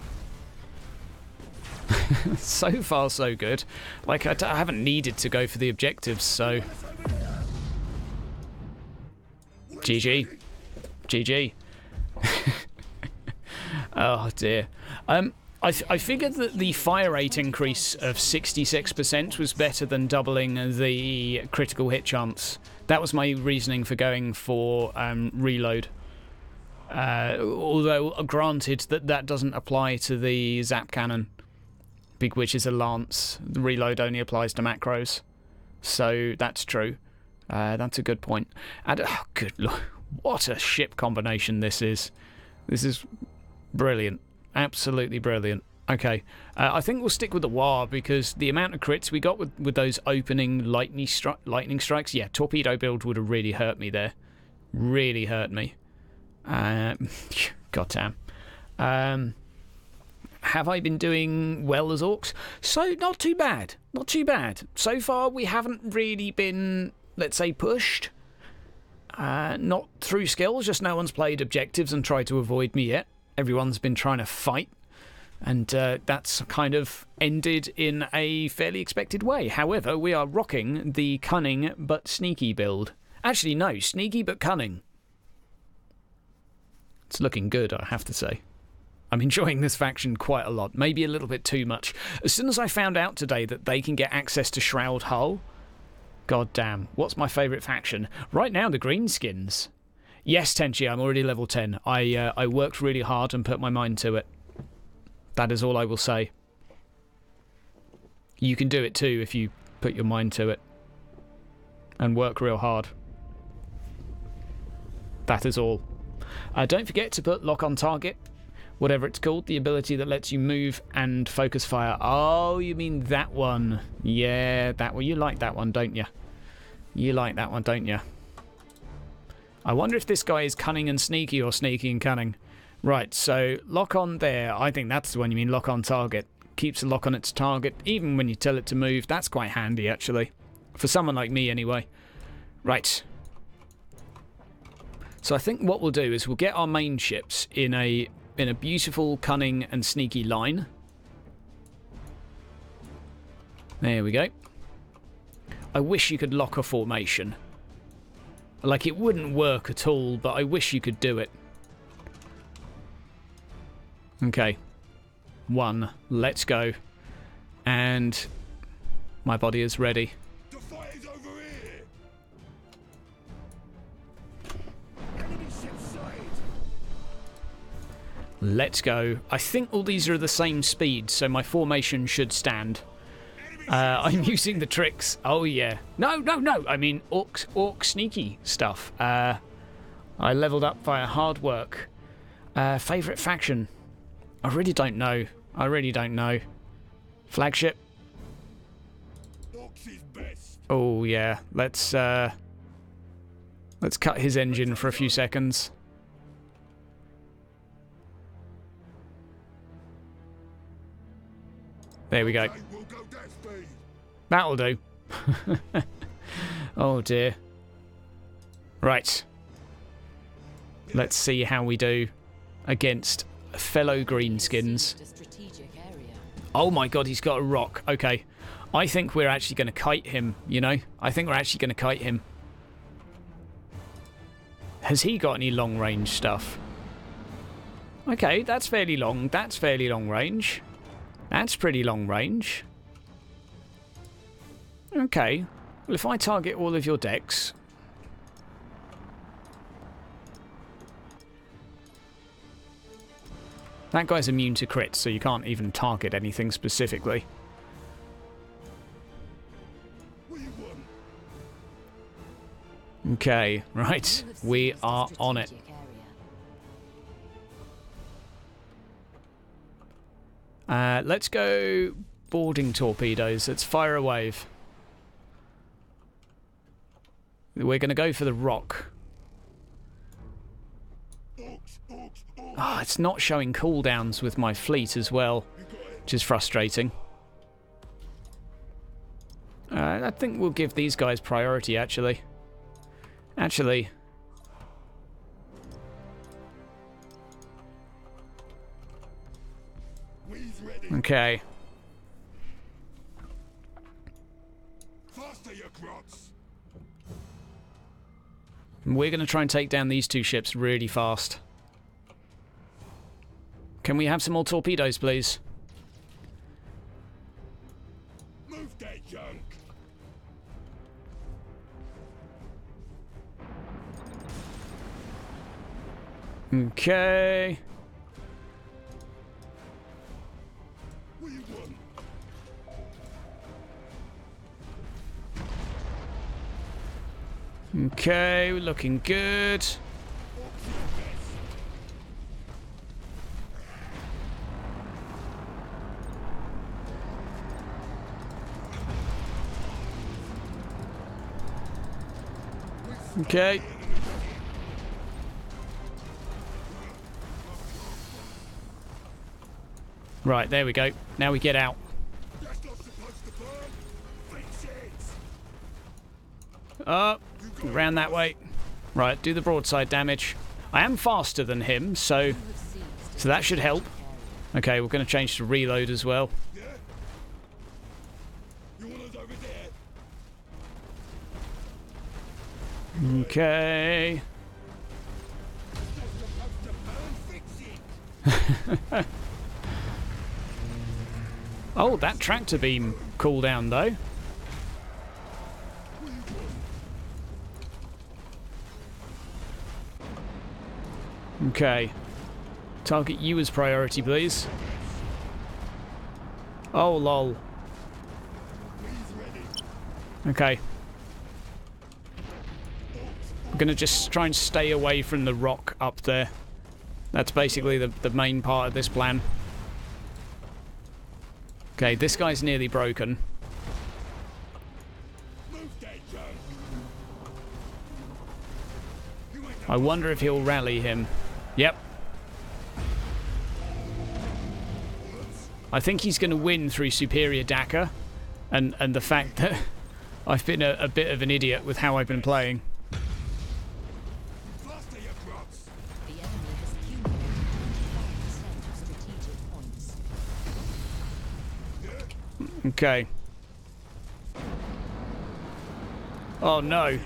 So far, so good. Like, I haven't needed to go for the objectives, so... GG. GG. Oh, dear. I figured that the fire rate increase of 66% was better than doubling the critical hit chance. That was my reasoning for going for reload. Although, granted that doesn't apply to the zap cannon, which is a lance. The reload only applies to macros. So, that's true. That's a good point. And, oh, good lord, what a ship combination this is. This is brilliant. Absolutely brilliant. Okay, I think we'll stick with the War because the amount of crits we got with those opening lightning strikes, yeah, torpedo build would have really hurt me there. Really hurt me. Goddamn. Have I been doing well as orcs? So, not too bad. Not too bad. So far, we haven't really been, let's say, pushed. Not through skills, just no one's played objectives and tried to avoid me yet. Everyone's been trying to fight. And that's kind of ended in a fairly expected way. However, we are rocking the cunning but sneaky build. Actually, no, sneaky but cunning. It's looking good, I have to say. I'm enjoying this faction quite a lot, maybe a little bit too much. As soon as I found out today that they can get access to Shroud Hull, god damn, what's my favourite faction? Right now, the Greenskins. Yes, Tenchi, I'm already level 10. I worked really hard and put my mind to it. That is all I will say. You can do it too if you put your mind to it. And work real hard. That is all. Don't forget to put lock on target. Whatever it's called. The ability that lets you move and focus fire. Oh, you mean that one. Yeah, that one. You like that one, don't you? You like that one, don't you? I wonder if this guy is cunning and sneaky or sneaky and cunning. Right, so lock on there. I think that's the one you mean, lock on target. Keeps a lock on its target, even when you tell it to move. That's quite handy, actually. For someone like me, anyway. Right. So I think what we'll do is we'll get our main ships in a beautiful, cunning and sneaky line. There we go. I wish you could lock a formation. Like, it wouldn't work at all, but I wish you could do it. Okay. 1. Let's go. And my body is ready. The fight is over here. Enemy ship sighted. Let's go. I think all these are the same speed, so my formation should stand. I'm using the tricks. Oh, yeah. No. I mean, orc sneaky stuff. I leveled up via hard work. Favourite faction? I really don't know. Flagship? Orks is best. Oh, yeah. Let's cut his engine for a few seconds. There we go. We'll go that speed. That'll do. Oh, dear. Right. Let's see how we do against fellow greenskins. Oh my god, he's got a rock. Okay. I think we're actually going to kite him, you know? I think we're actually going to kite him. Has he got any long range stuff? Okay, that's fairly long. That's fairly long range. That's pretty long range. Okay. Well, if I target all of your decks... That guy's immune to crits, so you can't even target anything specifically. What do you want? Okay, right. We are on it. Let's go boarding torpedoes. Let's fire a wave. We're going to go for the rock. Ah, it's not showing cooldowns with my fleet as well, which is frustrating. I think we'll give these guys priority, actually. Okay. Faster, you grots. We're going to try and take down these two ships really fast. Can we have some more torpedoes, please? Move that junk. Okay. What do you want? Okay, we're looking good. Okay. Right, there we go. Now we get out. That's not supposed to burn. Fix it. Up. Around that way. Right, do the broadside damage. I am faster than him, so that should help. Okay, we're going to change to reload as well. Yeah? You want us over there? Okay. That's supposed to burn. Fix it. Oh, that tractor beam cooldown though. Okay. Target you as priority, please. Oh, lol. Okay. I'm gonna just try and stay away from the rock up there. That's basically the main part of this plan. Okay, this guy's nearly broken. I wonder if he'll rally him. Yep. I think he's going to win through superior Dakar and the fact that I've been a bit of an idiot with how I've been playing. Faster, you grots. The enemy has accumulated 25% of strategic points. Okay. Oh no.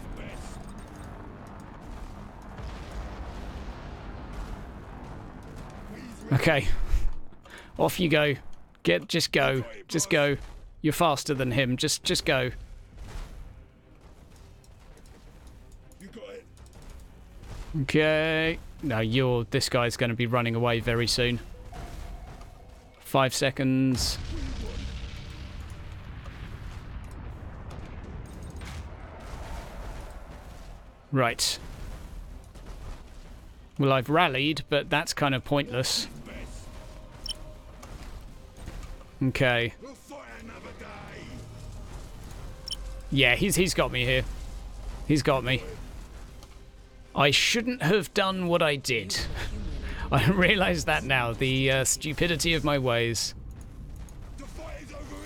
Okay. Off you go. Just go. Just go. You're faster than him. Just go. You got it. Okay. No, this guy's going to be running away very soon. 5 seconds. Right. Well, I've rallied, but that's kind of pointless. Okay. We'll fight another day. Yeah, he's got me here. He's got me. I shouldn't have done what I did. I realise that now, the stupidity of my ways. The fight is over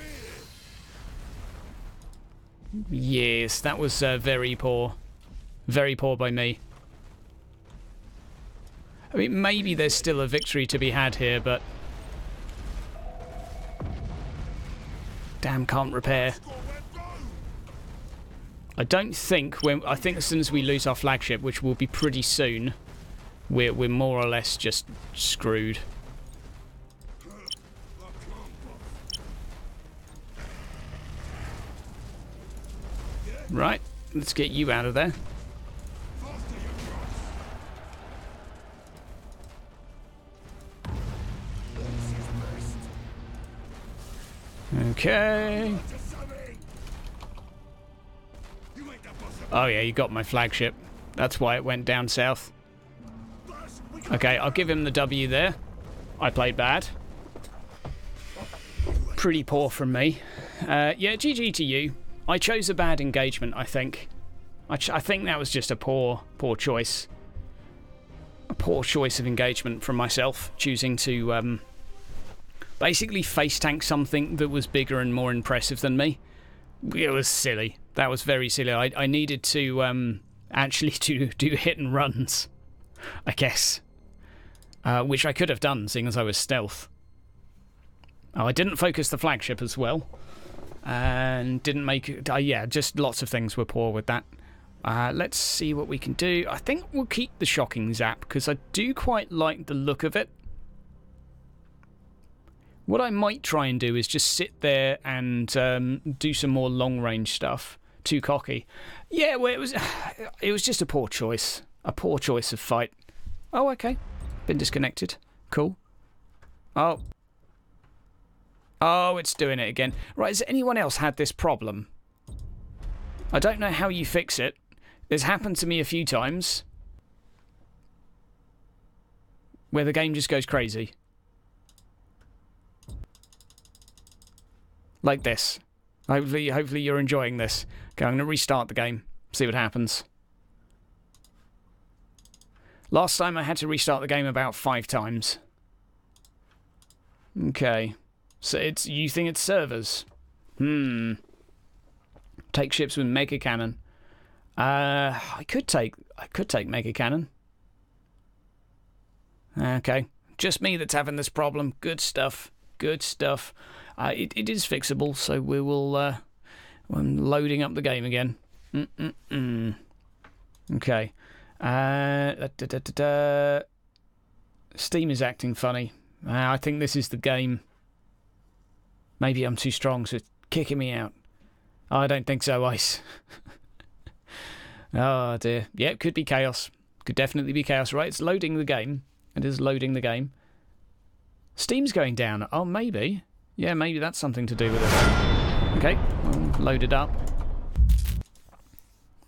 here. Yes, that was very poor. Very poor by me. I mean, maybe there's still a victory to be had here, but... Damn, can't repair. I don't think... I think as soon as we lose our flagship, which will be pretty soon, we're more or less just screwed. Right, let's get you out of there. Okay. Oh yeah, you got my flagship. That's why it went down south. Okay, I'll give him the W there. I played bad. Pretty poor from me. Yeah, GG to you. I chose a bad engagement, I think. I think that was just a poor choice. A poor choice of engagement from myself, choosing to basically face tank something that was bigger and more impressive than me. It was silly. That was very silly. I needed to actually to do hit and runs, I guess. Which I could have done, seeing as I was stealth. Oh, I didn't focus the flagship as well. And didn't make it... yeah, just lots of things were poor with that. Let's see what we can do. I think we'll keep the shocking zap, because I do quite like the look of it. What I might try and do is just sit there and do some more long-range stuff. Too cocky. Yeah, well, it was just a poor choice. A poor choice of fight. Oh, okay. Been disconnected. Cool. Oh. Oh, it's doing it again. Right, has anyone else had this problem? I don't know how you fix it. It's happened to me a few times. Where the game just goes crazy. Like this. Hopefully you're enjoying this. Okay, I'm going to restart the game. See what happens. Last time I had to restart the game about 5 times. Okay. So you think it's servers? Take ships with mega cannon. I could take mega cannon. Okay. Just me that's having this problem. Good stuff. Good stuff. It is fixable, so we will... I'm loading up the game again. Okay. Steam is acting funny. I think this is the game. Maybe I'm too strong, so it's kicking me out. I don't think so, Ice. Oh, dear. Yeah, it could be chaos. Could definitely be chaos, right? It's loading the game. It is loading the game. Steam's going down. Oh, maybe. Yeah, maybe that's something to do with it. Okay, well, load it up.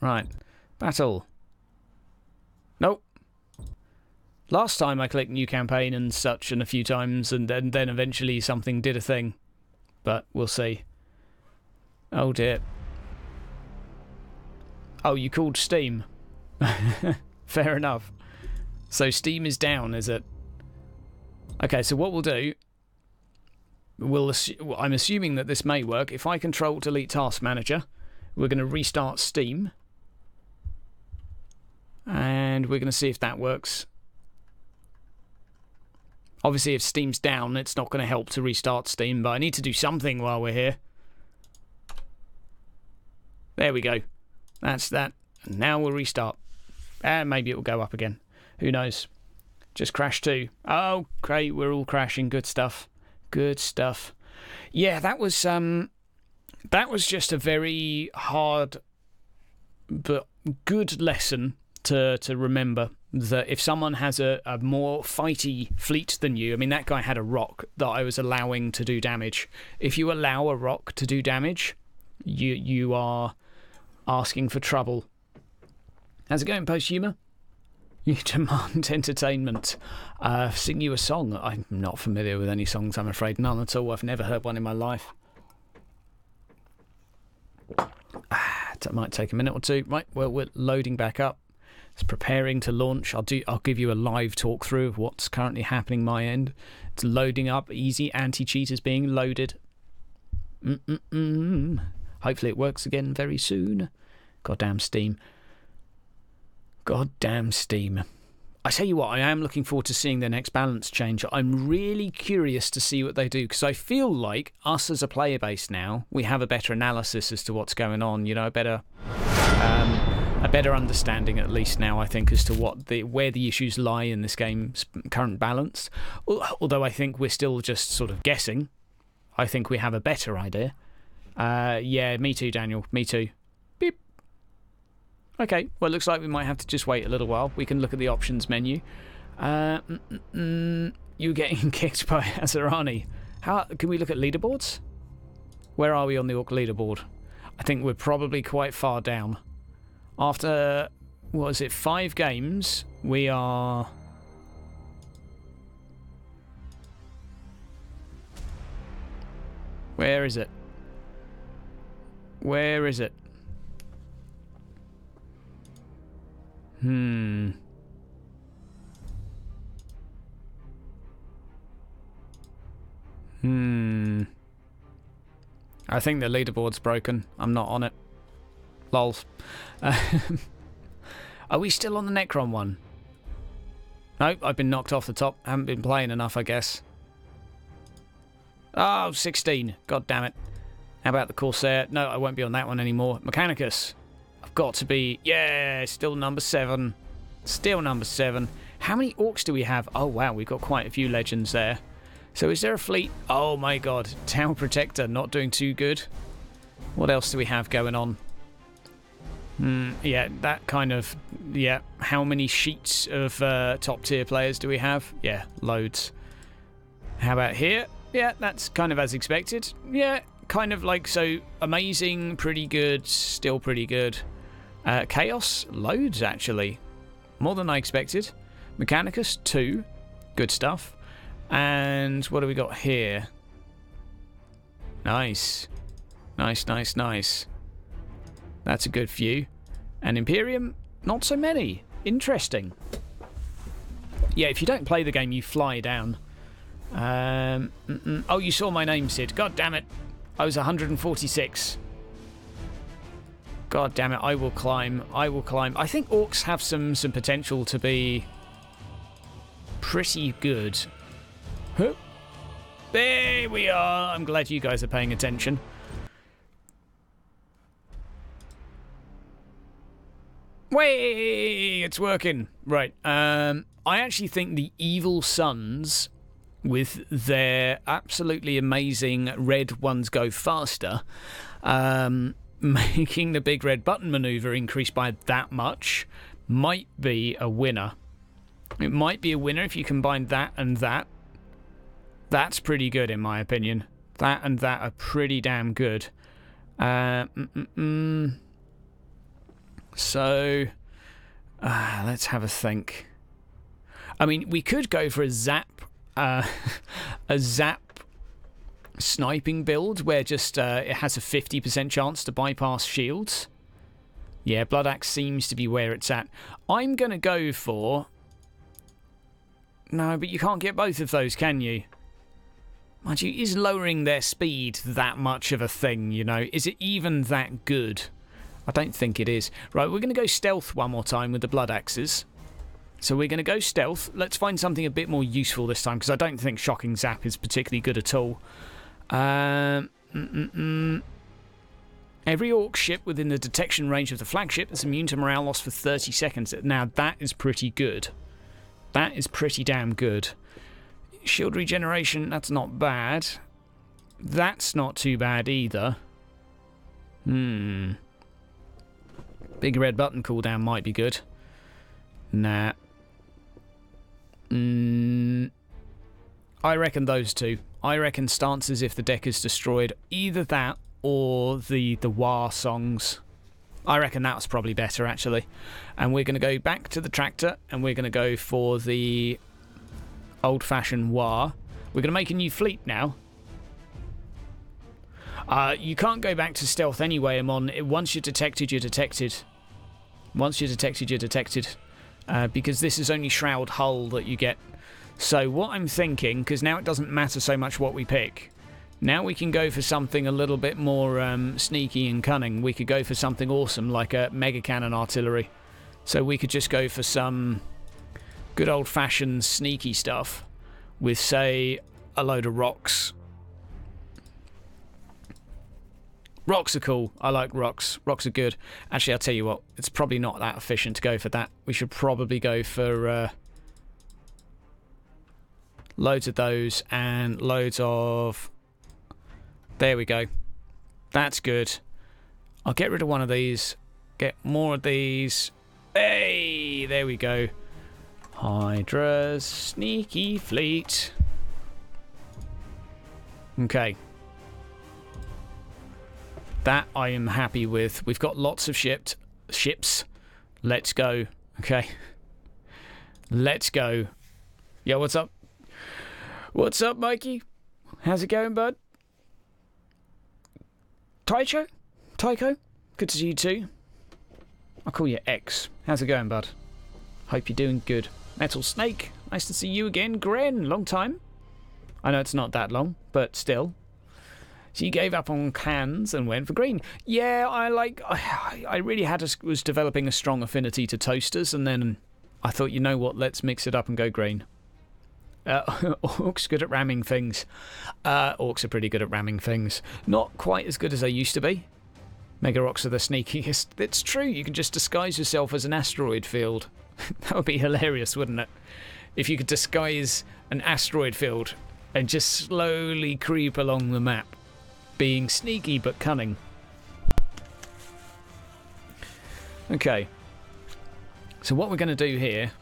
Right. Battle. Nope. Last time I clicked new campaign and such and a few times, and then eventually something did a thing. But we'll see. Oh dear. Oh, you called Steam. Fair enough. So Steam is down, is it? Okay, so what we'll do... I'm assuming that this may work. If I control delete task manager, we're going to restart Steam. And we're going to see if that works. Obviously, if Steam's down, it's not going to help to restart Steam, but I need to do something while we're here. There we go. That's that. And now we'll restart. Maybe it will go up again. Who knows? Just crashed too. Oh, great. We're all crashing. Good stuff. Good stuff. Yeah, that was just a very hard but good lesson to remember, that if someone has a more fighty fleet than you, I mean, that guy had a rock that I was allowing to do damage. If you allow a rock to do damage, you are asking for trouble. How's it going, Posthumer? You demand entertainment. Sing you a song. I'm not familiar with any songs, I'm afraid. None at all. I've never heard one in my life. That might take a minute or two. Right, well, we're loading back up. It's preparing to launch. I'll give you a live talk through of what's currently happening my end. It's loading up. Easy anti-cheat is being loaded. Hopefully it works again very soon. Goddamn Steam. Goddamn Steam. I tell you what, I am looking forward to seeing their next balance change. I'm really curious to see what they do, because I feel like us as a player base now, we have a better analysis as to what's going on. You know, a better understanding at least now, I think, as to where the issues lie in this game's current balance. Although I think we're still just sort of guessing. I think we have a better idea. Yeah, me too, Daniel. Me too. Beep. Okay, well, it looks like we might have to just wait a little while. We can look at the options menu. You getting kicked by Azarani. How can we look at leaderboards? Where are we on the Orc leaderboard? I think we're probably quite far down. After, what is it, 5 games, we are... Where is it? Where is it? I think the leaderboard's broken. I'm not on it. Lols. Are we still on the Necron one? Nope, I've been knocked off the top. Haven't been playing enough, I guess. Oh, 16. God damn it. How about the Corsair? No, I won't be on that one anymore. Mechanicus. I've got to be... Yeah, still number 7. Still number 7. How many Orcs do we have? Oh, wow, we've got quite a few legends there. So is there a fleet? Oh, my God. Tower Protector, not doing too good. What else do we have going on? Yeah, that kind of... Yeah, how many sheets of top-tier players do we have? Yeah, loads. How about here? Yeah, that's kind of as expected. Yeah, kind of like so. Amazing, pretty good, still pretty good. Chaos, loads actually. More than I expected. Mechanicus, 2. Good stuff. And what do we got here? Nice. Nice, nice, nice. That's a good few. And Imperium, not so many. Interesting. Yeah, if you don't play the game, you fly down. Oh, you saw my name, Sid. God damn it. I was 146. God damn it. I will climb. I will climb. I think Orcs have some potential to be pretty good. Huh? There we are. I'm glad you guys are paying attention. Way, it's working. Right. I actually think the Evil Sons, with their absolutely amazing red ones go faster, making the big red button maneuver increase by that much, might be a winner. It might be a winner if you combine that and that. That's pretty good in my opinion. That and that are pretty damn good. So, let's have a think. I mean, we could go for a zap sniping build where just it has a 50% chance to bypass shields. Yeah, Blood Axe seems to be where it's at. I'm going to go for... No, but you can't get both of those, can you? Mind you, is lowering their speed that much of a thing, you know? Is it even that good? I don't think it is. Right, we're going to go stealth one more time with the Blood Axes. So we're going to go stealth. Let's find something a bit more useful this time, because I don't think Shocking Zap is particularly good at all. Every Orc ship within the detection range of the flagship is immune to morale loss for 30 seconds. Now, that is pretty good. That is pretty damn good. Shield regeneration, that's not bad. That's not too bad either. Big red button cooldown might be good. Nah. I reckon those two. I reckon stances if the deck is destroyed. Either that or the War songs. I reckon that was probably better actually. And we're going to go back to the tractor and we're going to go for the old-fashioned War. We're going to make a new fleet now. You can't go back to stealth anyway, Amon. Once you're detected, you're detected. Once you're detected, you're detected. Because this is only Shroud Hull that you get. So what I'm thinking, because now it doesn't matter so much what we pick. Now we can go for something a little bit more sneaky and cunning. We could go for something awesome like a Mega Cannon Artillery. So we could just go for some good old-fashioned sneaky stuff with, say, a load of rocks. Rocks are cool. I like rocks. Rocks are good. Actually, I'll tell you what. It's probably not that efficient to go for that. We should probably go for loads of those and loads of... There we go. That's good. I'll get rid of one of these. Get more of these. Hey! There we go. Hydra's sneaky fleet. Okay. That I am happy with. We've got lots of ships. Let's go. Okay. Let's go. Yo, what's up? What's up, Mikey? How's it going, bud? Tycho? Good to see you too. I'll call you X. How's it going, bud? Hope you're doing good. Metal Snake, nice to see you again. Gren, long time. I know it's not that long, but still. So you gave up on cans and went for green. Yeah, I really was developing a strong affinity to toasters, and then I thought, you know what, let's mix it up and go green. Orcs good at ramming things. Orcs are pretty good at ramming things. Not quite as good as they used to be. Mega Orcs are the sneakiest. It's true, you can just disguise yourself as an asteroid field. That would be hilarious, wouldn't it? If you could disguise an asteroid field and just slowly creep along the map, being sneaky but cunning. Okay. So what we're going to do here...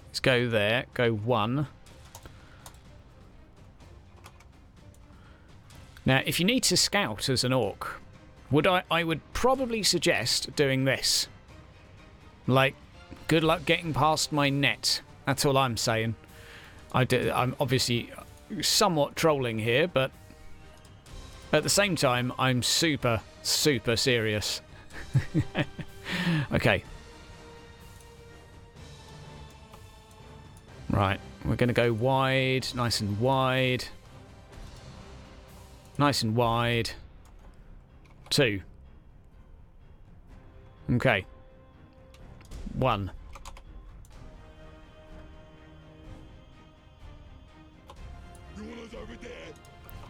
Let's go there. Go 1. Now, if you need to scout as an orc, I would probably suggest doing this. Like, good luck getting past my net. That's all I'm saying. I'm obviously somewhat trolling here, but at the same time, I'm super, super serious. Okay. Right, we're going to go wide, nice and wide. Nice and wide. 2. Okay. 1.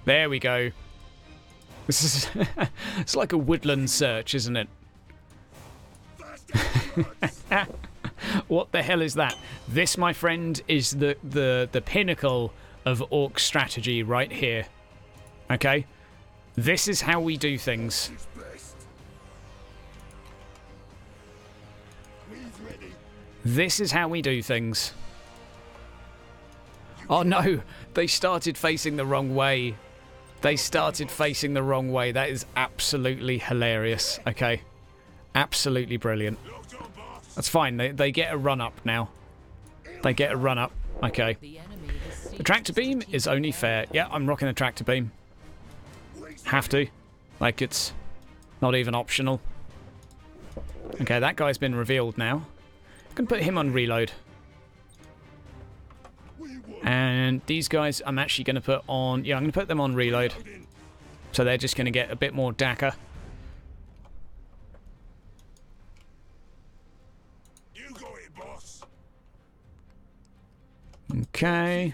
There we go. This is it's like a woodland search, isn't it? What the hell is that? This, my friend, is the pinnacle of orc strategy right here. Okay? This is how we do things. This is how we do things. Oh no! They started facing the wrong way. They started facing the wrong way. That is absolutely hilarious. Okay. Absolutely brilliant. That's fine. They get a run-up now. They get a run-up. Okay. The tractor beam is only fair. Yeah, I'm rocking the tractor beam. Have to. Like, it's not even optional. Okay, that guy's been revealed now. I can put him on reload. And these guys, I'm actually going to put on... Yeah, I'm going to put them on reload. So they're just going to get a bit more DACA. You got it, boss. Okay.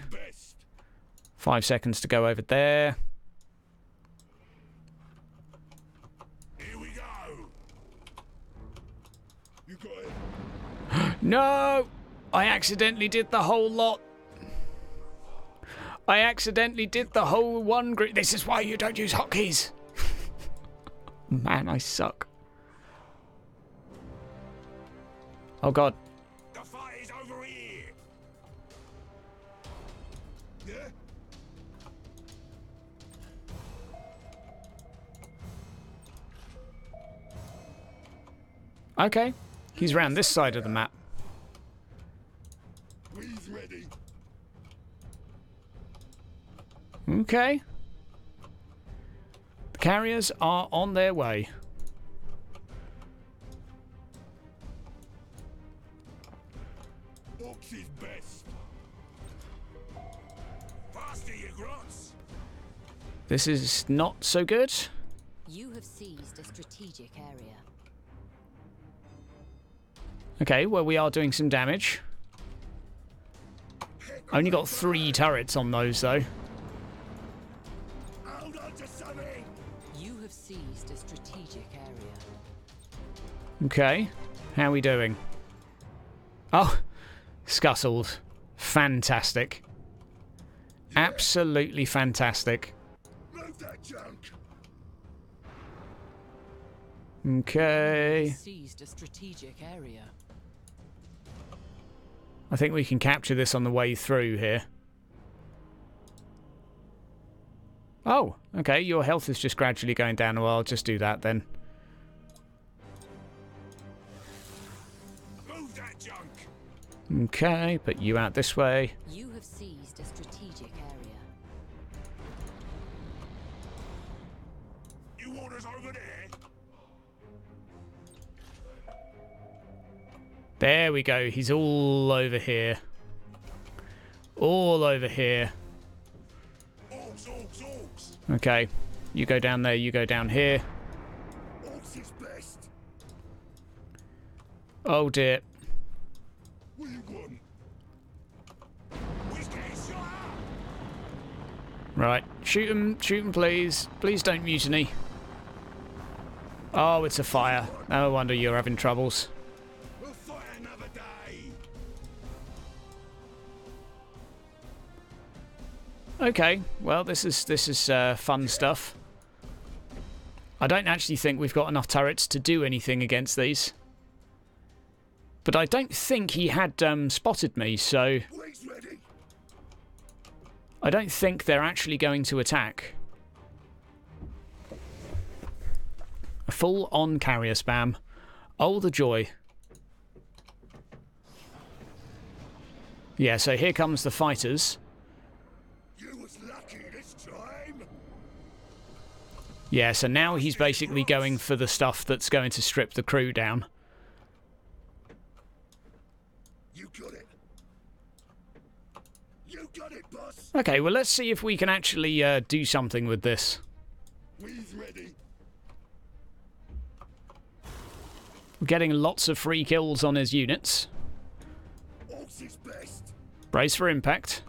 5 seconds to go over there. Here we go. You got it. No! I accidentally did the whole lot. I accidentally did the whole one group. This is why you don't use hotkeys. Man, I suck. Oh god. The fight is over here. Yeah. Okay. He's round this side of the map. We's ready. Okay. The carriers are on their way. Orks is best. Faster, you grots. This is not so good. You have seized a strategic area. Okay, well, we are doing some damage. Only got 3 turrets on those, though. Hold on to something. You have seized a strategic area. Okay. How are we doing? Oh, scuttled. Fantastic. Absolutely fantastic. Move that junk. Okay. Seized a strategic area. I think we can capture this on the way through here. Oh, okay, your health is just gradually going down. Well, I'll just do that then. Move that junk. Okay, put you out this way. You have seized a strategic area. You want us over there? There we go. He's all over here. All over here. Orks, orks, orks. Okay. You go down there, you go down here. Orks is best. Oh dear. What you want? We're getting shot at. Right. Shoot him, please. Please don't mutiny. Oh, it's a fire. No wonder you're having troubles. We'll fight another day. Okay, well this is fun stuff. I don't actually think we've got enough turrets to do anything against these. But I don't think he had spotted me, so Way's ready. I don't think they're actually going to attack. A full-on carrier spam. Oh, the joy. Yeah, so here comes the fighters. You was lucky this time. Yeah, so now he's basically going for the stuff that's going to strip the crew down. You got it. You got it, boss. Okay, well let's see if we can actually do something with this. We's ready. We're getting lots of free kills on his units. Orks is best. Brace for impact.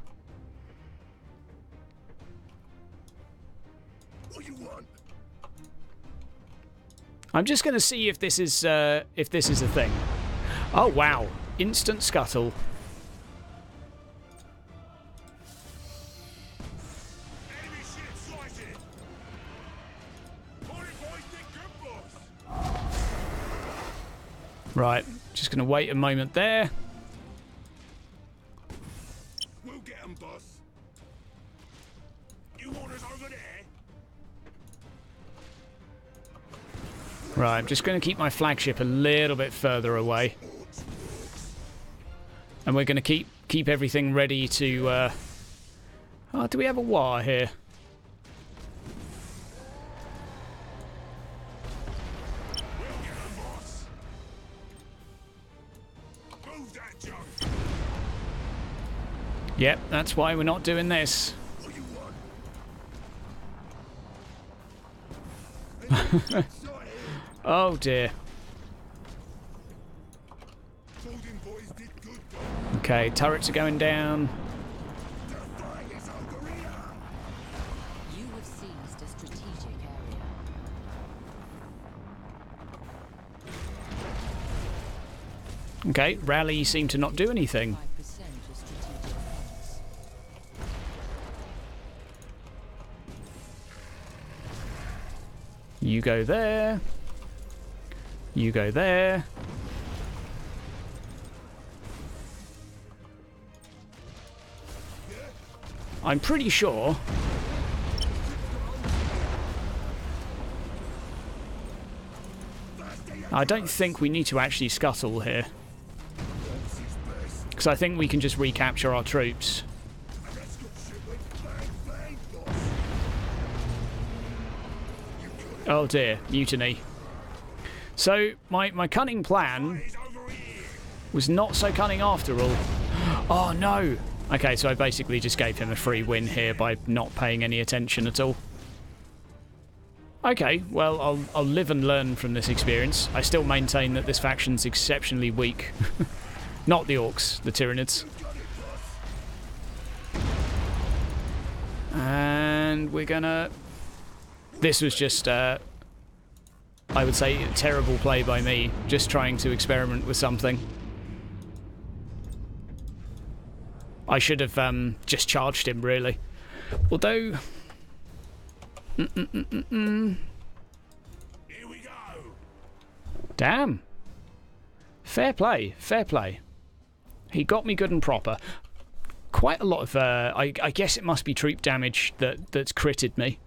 What you want? I'm just going to see if this is a thing. Oh wow! Instant scuttle. Enemy ship sighted. Morning, boys. Did good, boss. Right, just going to wait a moment there. We'll get 'em, boss. You want us over there? Right, I'm just going to keep my flagship a little bit further away, and we're going to keep everything ready to. Oh, do we have a war here? We'll get 'em, boss. Move that junk. Yep, that's why we're not doing this. What you want? Oh dear. Folding boys did good, boss. Okay, turrets are going down. The fight is over here. You have seized a strategic area. Okay, rally seemed to not do anything. 5% of strategic points. You go there. You go there. I'm pretty sure. I don't think we need to actually scuttle here, because I think we can just recapture our troops. Oh dear, mutiny. So my cunning plan He's over here. was not so cunning after all. Oh no! Okay, so I basically just gave him a free win here by not paying any attention at all. Okay, well, I'll live and learn from this experience. I still maintain that this faction's exceptionally weak. Not the Orks, the Tyranids. And we're gonna... This was just, I would say, a terrible play by me, just trying to experiment with something. I should have just charged him, really. Although... Here we go. Damn. Fair play, fair play. He got me good and proper. Quite a lot of, I guess it must be troop damage that's critted me.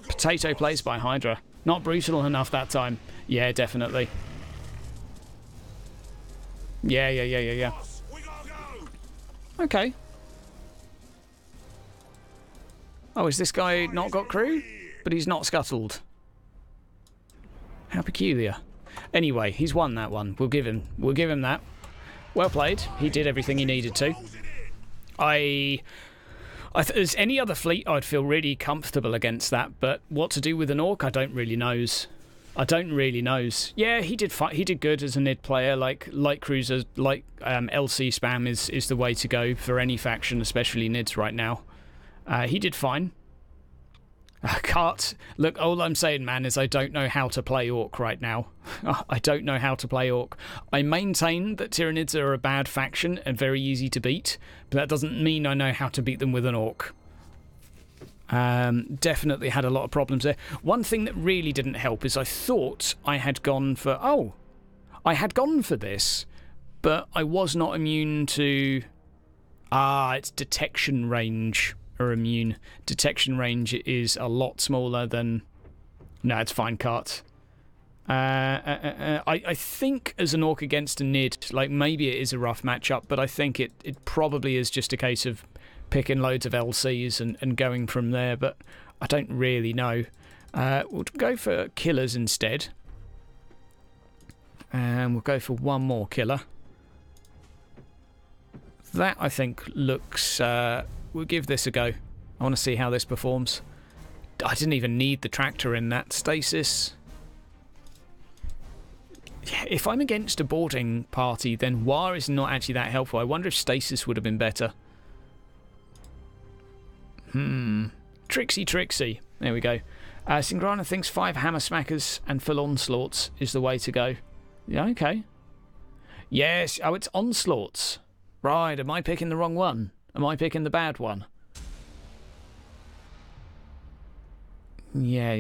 Potato plays by Hydra. Not brutal enough that time. Yeah, definitely. Yeah. Okay. Oh, is this guy not got crew? But he's not scuttled. How peculiar. Anyway, he's won that one. We'll give him that. Well played. He did everything he needed to. As any other fleet, I'd feel really comfortable against that. But what to do with an Ork, I don't really knows. Yeah, he did good as a NID player. Like light cruisers, LC spam is the way to go for any faction, especially NIDs right now. He did fine. Look, all I'm saying, man, is I don't know how to play Ork right now. I don't know how to play Ork. I maintain that Tyranids are a bad faction and very easy to beat, but that doesn't mean I know how to beat them with an Ork. Definitely had a lot of problems there. One thing that really didn't help is I thought I had gone for... Oh! I had gone for this, but I was not immune to... it's detection range. Are immune. Detection range is a lot smaller than... No, it's fine, Cart. I think as an Ork against a NID, like maybe it is a rough matchup, but I think it probably is just a case of picking loads of LCs and going from there, but I don't really know. We'll go for killers instead. And we'll go for one more killer. That, I think, looks... we'll give this a go. I want to see how this performs. I didn't even need the tractor in that. Stasis. Yeah, if I'm against a boarding party, then War is not actually that helpful. I wonder if Stasis would have been better. Trixie. There we go. Singrana thinks 5 hammer smackers and full onslaughts is the way to go. Yeah, okay. Yes. Oh, it's onslaughts. Right, am I picking the wrong one? Am I picking the bad one? Yeah.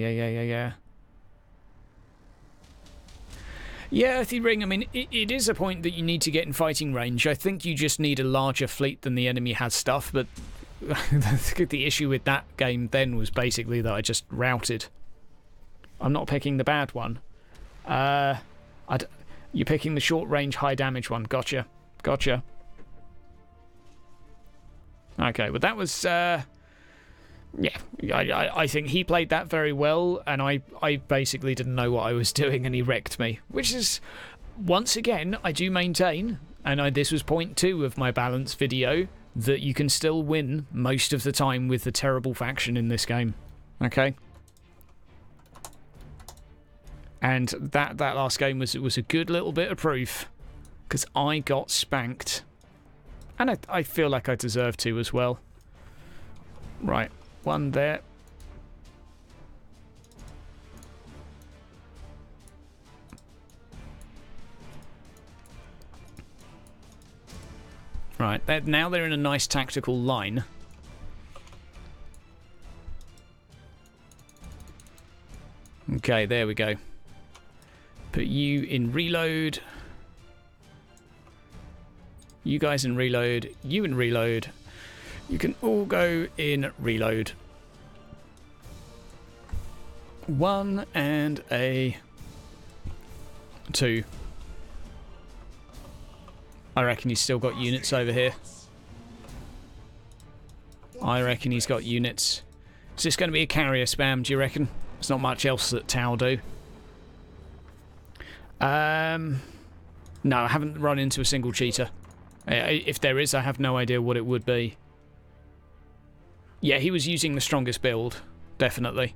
Yeah, Earthy Ring, I mean, it is a point that you need to get in fighting range. I think you just need a larger fleet than the enemy has stuff, but the issue with that game then was basically that I just routed. I'm not picking the bad one. You're picking the short range, high damage one. Gotcha. Okay, well that was, yeah, I think he played that very well, and I basically didn't know what I was doing, and he wrecked me. Which is, once again, I do maintain, and this was point 2 of my balance video, that you can still win most of the time with the terrible faction in this game. Okay? And that last game was a good little bit of proof, because I got spanked. And I feel like I deserve to as well. Right, one there. Right, now they're in a nice tactical line. Okay, there we go. Put you in reload. You guys in reload. You in reload. You can all go in reload. 1 and a 2. I reckon he's still got units over here. I reckon he's got units. Is this going to be a carrier spam, do you reckon? There's not much else that Tau do. No, I haven't run into a single cheater. If there is, I have no idea what it would be. Yeah, he was using the strongest build, definitely.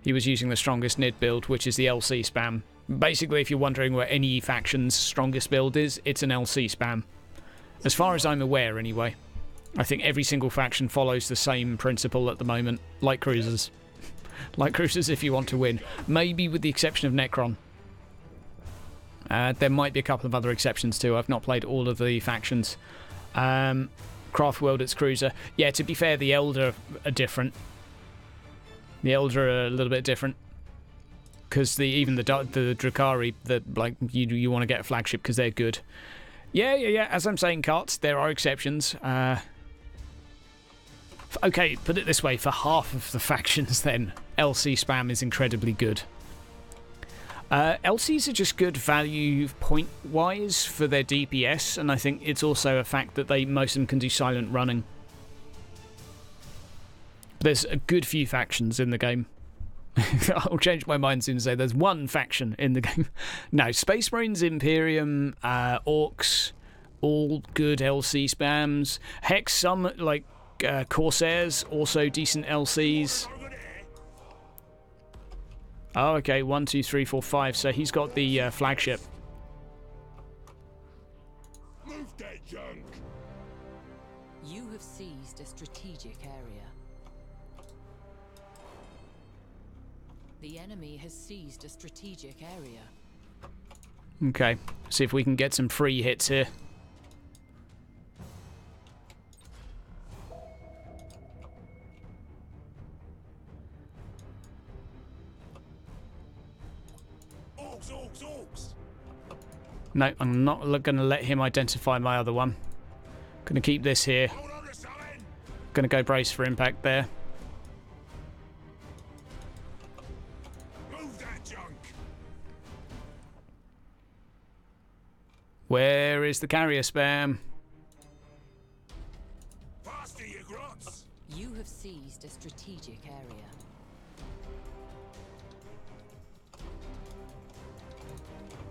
He was using the strongest NID build, which is the LC spam. Basically, if you're wondering where any faction's strongest build is, it's an LC spam. As far as I'm aware, anyway. I think every single faction follows the same principle at the moment. Light cruisers. Light cruisers if you want to win. Maybe with the exception of Necron. There might be a couple of other exceptions too. I've not played all of the factions. Craft World, it's cruiser. Yeah, to be fair, the Elder are different. The Elder are a little bit different. because even the Drakari, that like you want to get a flagship because they're good. Yeah. As I'm saying, Carts, there are exceptions. Okay, put it this way: for half of the factions, then LC spam is incredibly good. LCs are just good value point-wise for their DPS, and I think it's also a fact that most of them can do silent running. There's a good few factions in the game. I'll change my mind soon and say there's one faction in the game. No, Space Marines, Imperium, Orks, all good LC spams. Heck, some like Corsairs, also decent LCs. Oh, okay, 1, 2, 3, 4, 5. So he's got the flagship. Move that junk. You have seized a strategic area. The enemy has seized a strategic area. Okay, see if we can get some free hits here. Orks. No, I'm not going to let him identify my other one. Going to keep this here. Hold on to something. Going to go brace for impact there. Move that junk. Where is the carrier spam? Faster, you grots. You have seized a strategic area.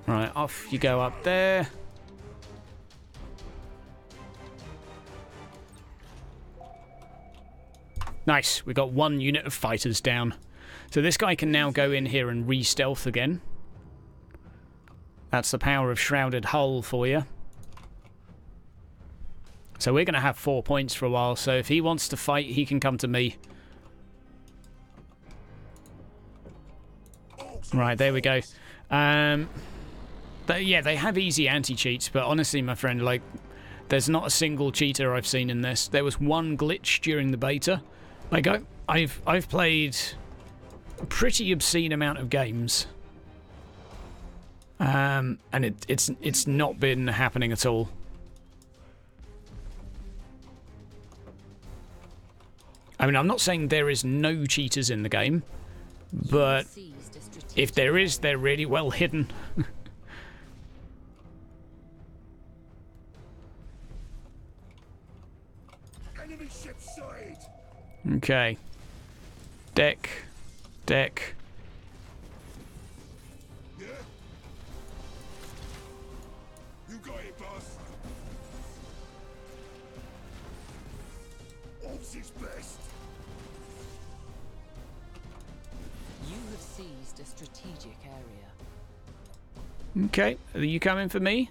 Right, off you go up there. Nice, we got one unit of fighters down. So this guy can now go in here and re-stealth again. That's the power of Shrouded Hull for you. So we're going to have 4 points for a while, so if he wants to fight, he can come to me. Right, there we go. Yeah, they have easy anti-cheats, but honestly, my friend, like, there's not a single cheater I've seen in this. There was one glitch during the beta. Like, I've played a pretty obscene amount of games, and it's not been happening at all. I mean, I'm not saying there is no cheaters in the game, but if there is, they're really well hidden. Enemy ship side. Okay. Deck. Yeah. You got it, boss. Orks is best. You have seized a strategic area. Okay, are you coming for me?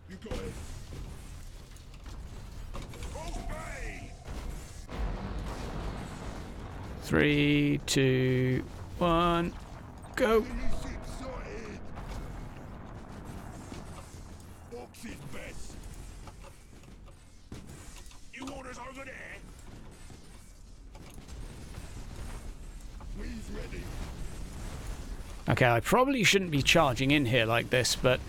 You got it. Obey. 3, 2, 1, go. Enemy ship sighted. Orks is best. You orders over there. We's ready. Okay, I probably shouldn't be charging in here like this, but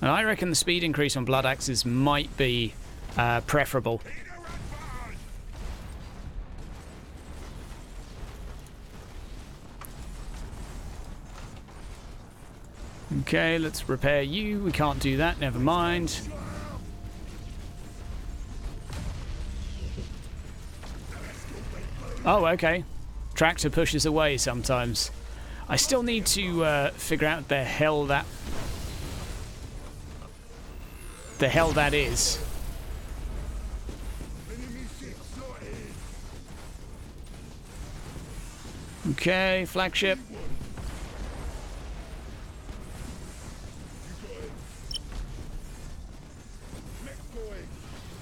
and I reckon the speed increase on Blood Axes might be preferable. Okay, let's repair you. We can't do that, never mind. Oh, okay. Tractor pushes away sometimes. I still need to figure out the hell that is. Enemy ship sighted. Okay, flagship. You got it. Mech boy,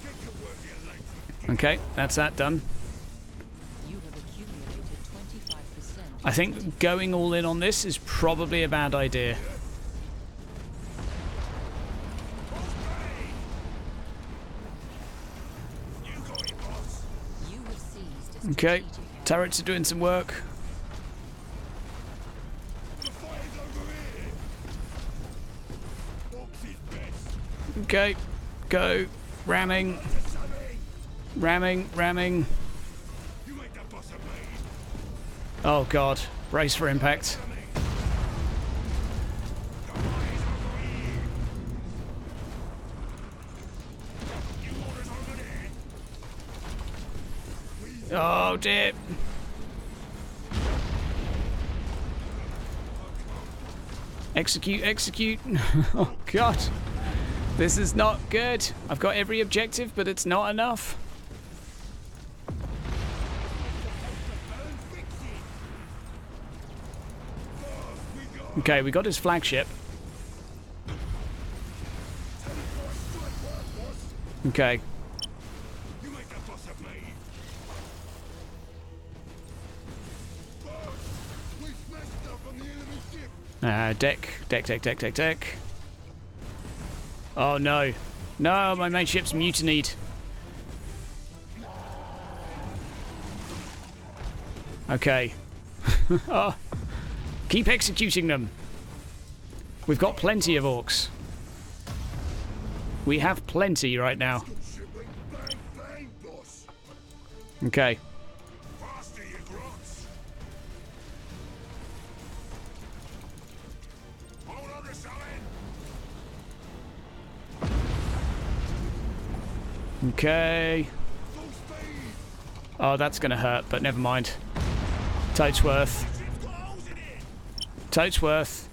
get to work here, late. Okay, that's that done. You have accumulated 25%. I think going all in on this is probably a bad idea. You got it, boss. You have seized a Okay. strategic Turrets are doing some work. The fire's over here. Orks is best. Okay, go. Ramming, ramming, ramming. You make the boss of me. Oh god, brace for impact. Oh dear. Execute, execute. Oh god. This is not good. I've got every objective, but it's not enough. Okay, we got his flagship. Okay. You make the boss of me. Boss, we smashed stuff on the enemy ship. Deck. Oh no. No, my main ship's mutinied. Okay. Oh. Keep executing them. We've got plenty of orcs. We have plenty right now. Bang, bang, boss. Okay. Faster, you grots. Hold on to something. Okay. Full speed. Oh, that's gonna hurt, but never mind. Totes worth. Ship's got holes in it. Totes worth.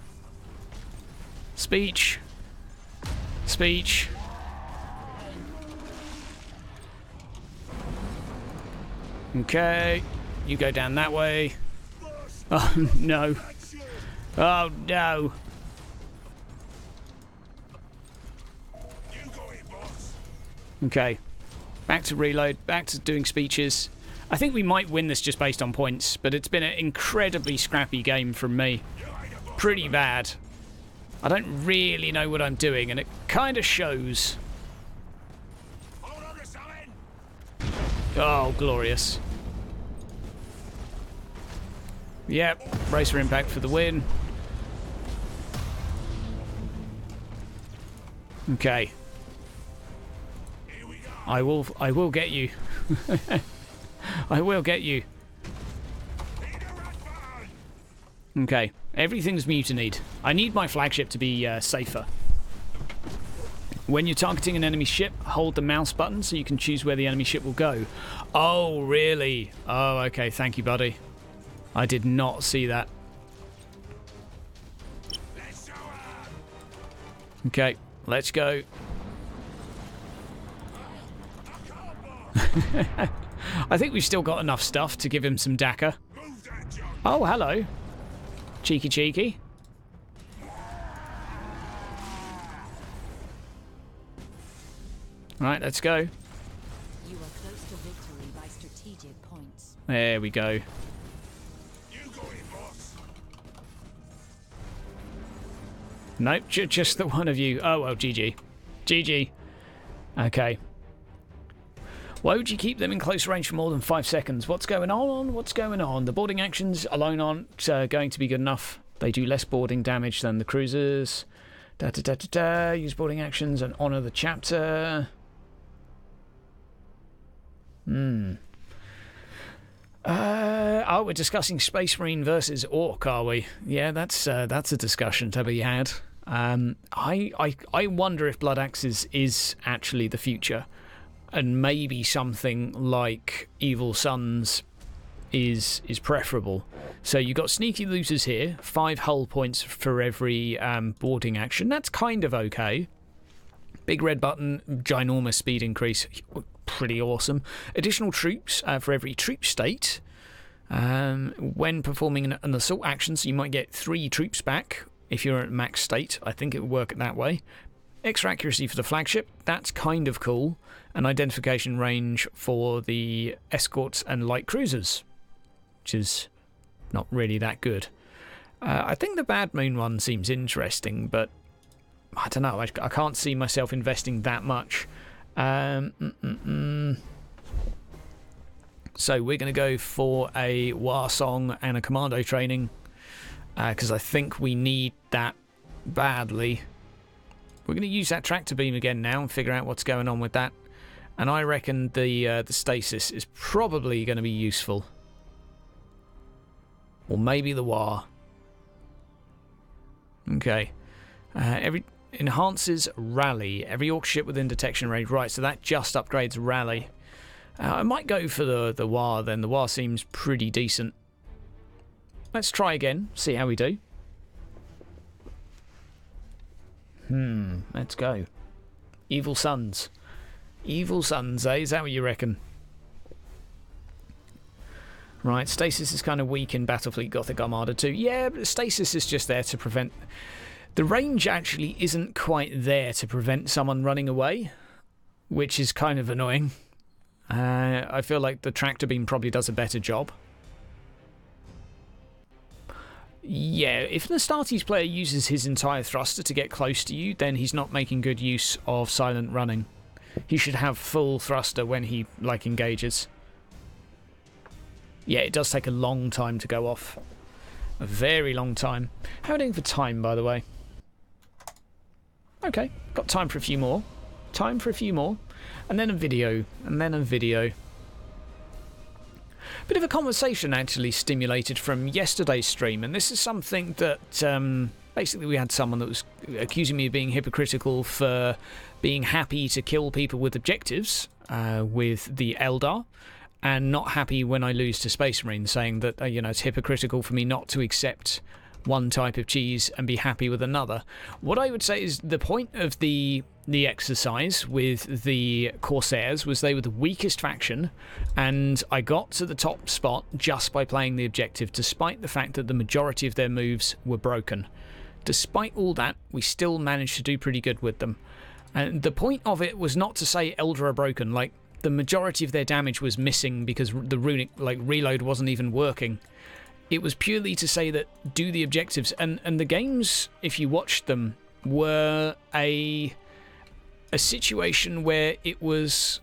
Speech. Speech. Okay. You go down that way. Oh no. Oh no. You got it, boss. Okay. Back to reload. Back to doing speeches. I think we might win this just based on points, but it's been an incredibly scrappy game from me. Pretty bad. I don't really know what I'm doing, and it kind of shows. Hold on to something. Oh, glorious. Yep, brace for impact for the win. Okay. Here we go. I will get you. I will get you. Need a rat button. Okay, everything's mutinied. I need my flagship to be safer. When you're targeting an enemy ship, hold the mouse button so you can choose where the enemy ship will go. Oh, really? Oh, okay, thank you, buddy. I did not see that. Let's show her. Okay, let's go. I think we've still got enough stuff to give him some Dakar. Move that junk. Oh, hello. Cheeky, cheeky. Right, let's go. You are close to victory by strategic points. There we go. You got it, boss. Nope, just the one of you. Oh, well, GG. GG. Okay. Why would you keep them in close range for more than 5 seconds? What's going on? What's going on? The boarding actions alone aren't going to be good enough. They do less boarding damage than the cruisers. Use boarding actions and honour the chapter. Oh, we're discussing Space Marine versus Orc, are we? Yeah, that's a discussion to be had. I wonder if Blood Axes is actually the future, and maybe something like Evil Sons is preferable. So you've got Sneaky Looters here, 5 hull points for every boarding action. That's kind of okay. Big red button, ginormous speed increase, pretty awesome. Additional troops for every troop state. When performing an assault action, so you might get 3 troops back if you're at max state. I think it would work that way. Extra accuracy for the flagship, that's kind of cool. An identification range for the escorts and light cruisers, which is not really that good. I think the Bad Moon one seems interesting, but I don't know, I can't see myself investing that much. So we're going to go for a war song and a commando training, because I think we need that badly. We're going to use that tractor beam again now and figure out what's going on with that. And I reckon the stasis is probably going to be useful. Or maybe the war. Okay. Enhances rally. Every Orc ship within detection range. Right, so that just upgrades rally. I might go for the war then. The war seems pretty decent. Let's try again. See how we do. Let's go. Evil Sons. Evil Sons, eh? Is that what you reckon? Right, stasis is kind of weak in Battlefleet Gothic Armada too. Yeah, but stasis is just there to prevent... The range actually isn't quite there to prevent someone running away, which is kind of annoying. I feel like the tractor beam probably does a better job. Yeah, if the Astartes player uses his entire thruster to get close to you, then he's not making good use of silent running. He should have full thruster when he, like, engages. Yeah, it does take a long time to go off. A very long time. How are we doing for time, by the way? Okay, got time for a few more. Time for a few more. And then a video. And then a video. Bit of a conversation actually stimulated from yesterday's stream, and this is something that basically we had someone that was accusing me of being hypocritical for being happy to kill people with objectives with the Eldar, and not happy when I lose to Space Marine, saying that you know, it's hypocritical for me not to accept one type of cheese and be happy with another. What I would say is the point of the exercise with the Corsairs was they were the weakest faction, and I got to the top spot just by playing the objective, despite the fact that the majority of their moves were broken. Despite all that, we still managed to do pretty good with them. And the point of it was not to say Eldar are broken, like the majority of their damage was missing because the runic reload wasn't even working. It was purely to say that do the objectives, and the games, if you watched them, were a situation where it was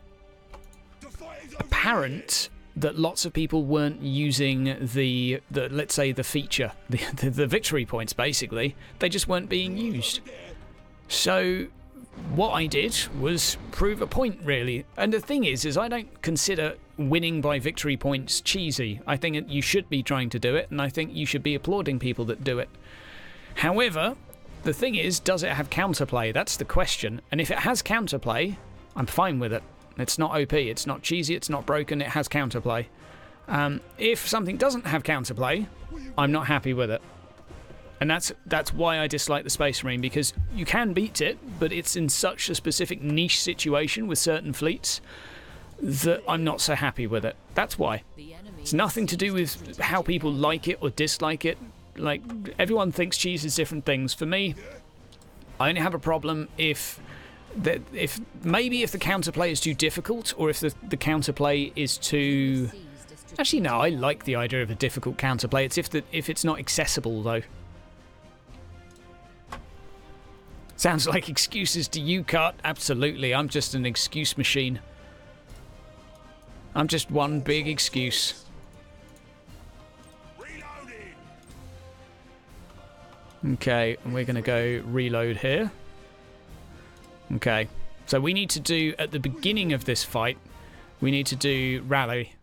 apparent that lots of people weren't using the let's say the feature, the victory points. Basically, they just weren't being used. So what I did was prove a point, really. And the thing is I don't consider winning by victory points cheesy. I think you should be trying to do it, and I think you should be applauding people that do it. However, the thing is, does it have counterplay? That's the question. And if it has counterplay, I'm fine with it. It's not OP, it's not cheesy, it's not broken, it has counterplay. If something doesn't have counterplay, I'm not happy with it. And that's why I dislike the Space Marine, because you can beat it, but it's in such a specific niche situation with certain fleets that I'm not so happy with it. That's why. It's nothing to do with how people like it or dislike it. Like, everyone thinks cheese is different things. For me, I only have a problem if the counterplay is too difficult, or if the counterplay is too... Actually, no, I like the idea of a difficult counterplay. It's if it's not accessible, though. Sounds like excuses to you, Cut. Absolutely, I'm just an excuse machine. I'm just one big excuse. Okay, and we're going to go reload here. Okay, so we need to do, at the beginning of this fight, we need to do rally,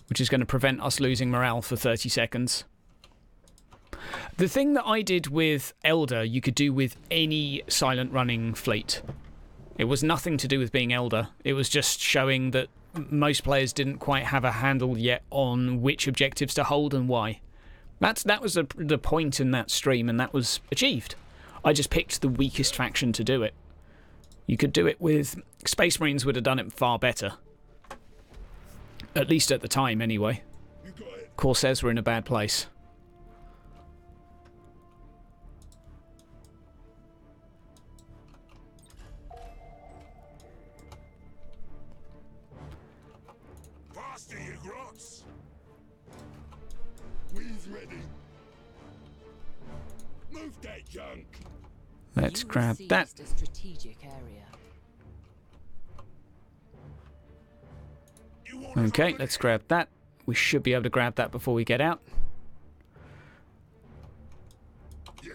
which is going to prevent us losing morale for 30 seconds. The thing that I did with Eldar, you could do with any silent running fleet. It was nothing to do with being Eldar. It was just showing that most players didn't quite have a handle yet on which objectives to hold and why. That was the point in that stream, and that was achieved. I just picked the weakest faction to do it. You could do it with... Space Marines would have done it far better. At least at the time, anyway. Corsairs were in a bad place. Faster, you grots! We's ready. Move that junk. Let's grab that. A strategic area. you want Okay, let's grab that. We should be able to grab that before we get out. Yeah.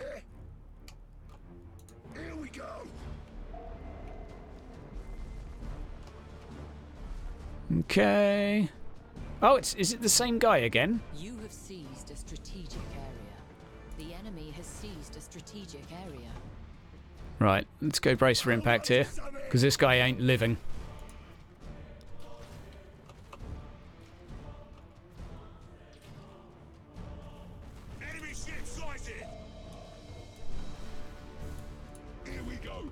Here we go. Okay. Oh, is it the same guy again? You have seized a strategic area. The enemy has seized a strategic area. Right, let's go brace for impact here, because this guy ain't living. Enemy ship sighted. Here we go.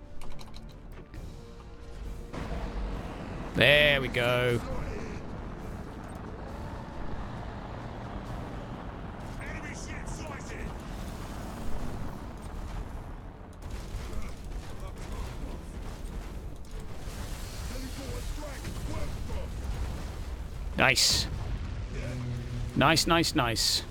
There we go. Enemy ship sighted. Nice. Nice, nice, nice.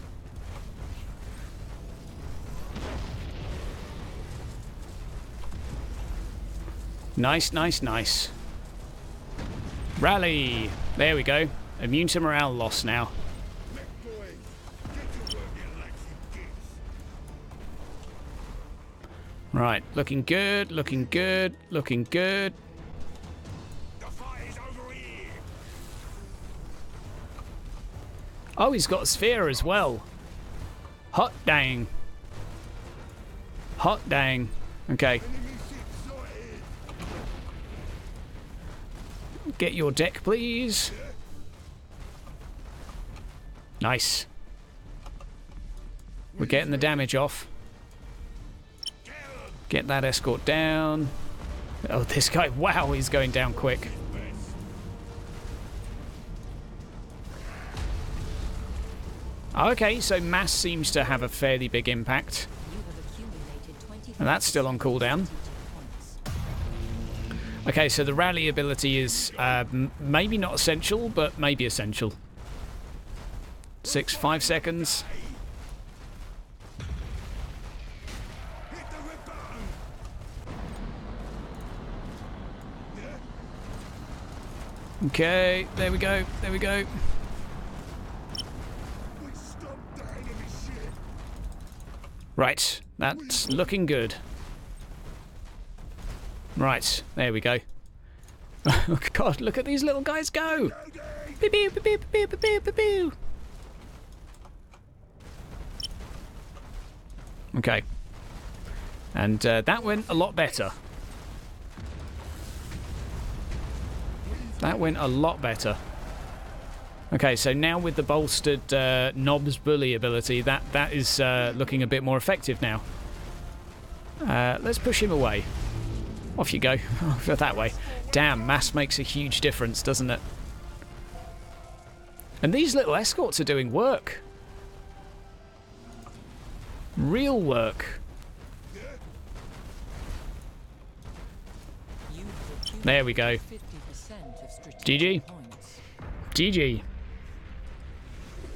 Nice, nice, nice. Rally! There we go. Immune to morale loss now. Right, looking good, looking good, looking good. The fight is over here. Oh, he's got a sphere as well. Hot dang. Hot dang. Okay. Enemy ship sighted. Get your deck, please. Nice. We're getting the damage off. Get that escort down. Oh, this guy, wow, he's going down quick. Okay, so mass seems to have a fairly big impact. You have accumulated 25 And that's still on cooldown. points. Okay, so the rally ability is maybe not essential, but maybe essential. 5 seconds. Hit the red button. Okay, there we go, there we go. We stopped the enemy ship. Right, that's looking good. Right, there we go. Oh god, look at these little guys go! Pew, pew, pew, pew, pew, pew, pew, pew, pew. Okay. And that went a lot better. That went a lot better. Okay, so now with the bolstered Knobs Bully ability, that is looking a bit more effective now. Let's push him away. Off you go. That way. Damn, mass makes a huge difference, doesn't it? And these little escorts are doing work. Real work. You have There we go. accumulated 50% of strategic GG. points. GG.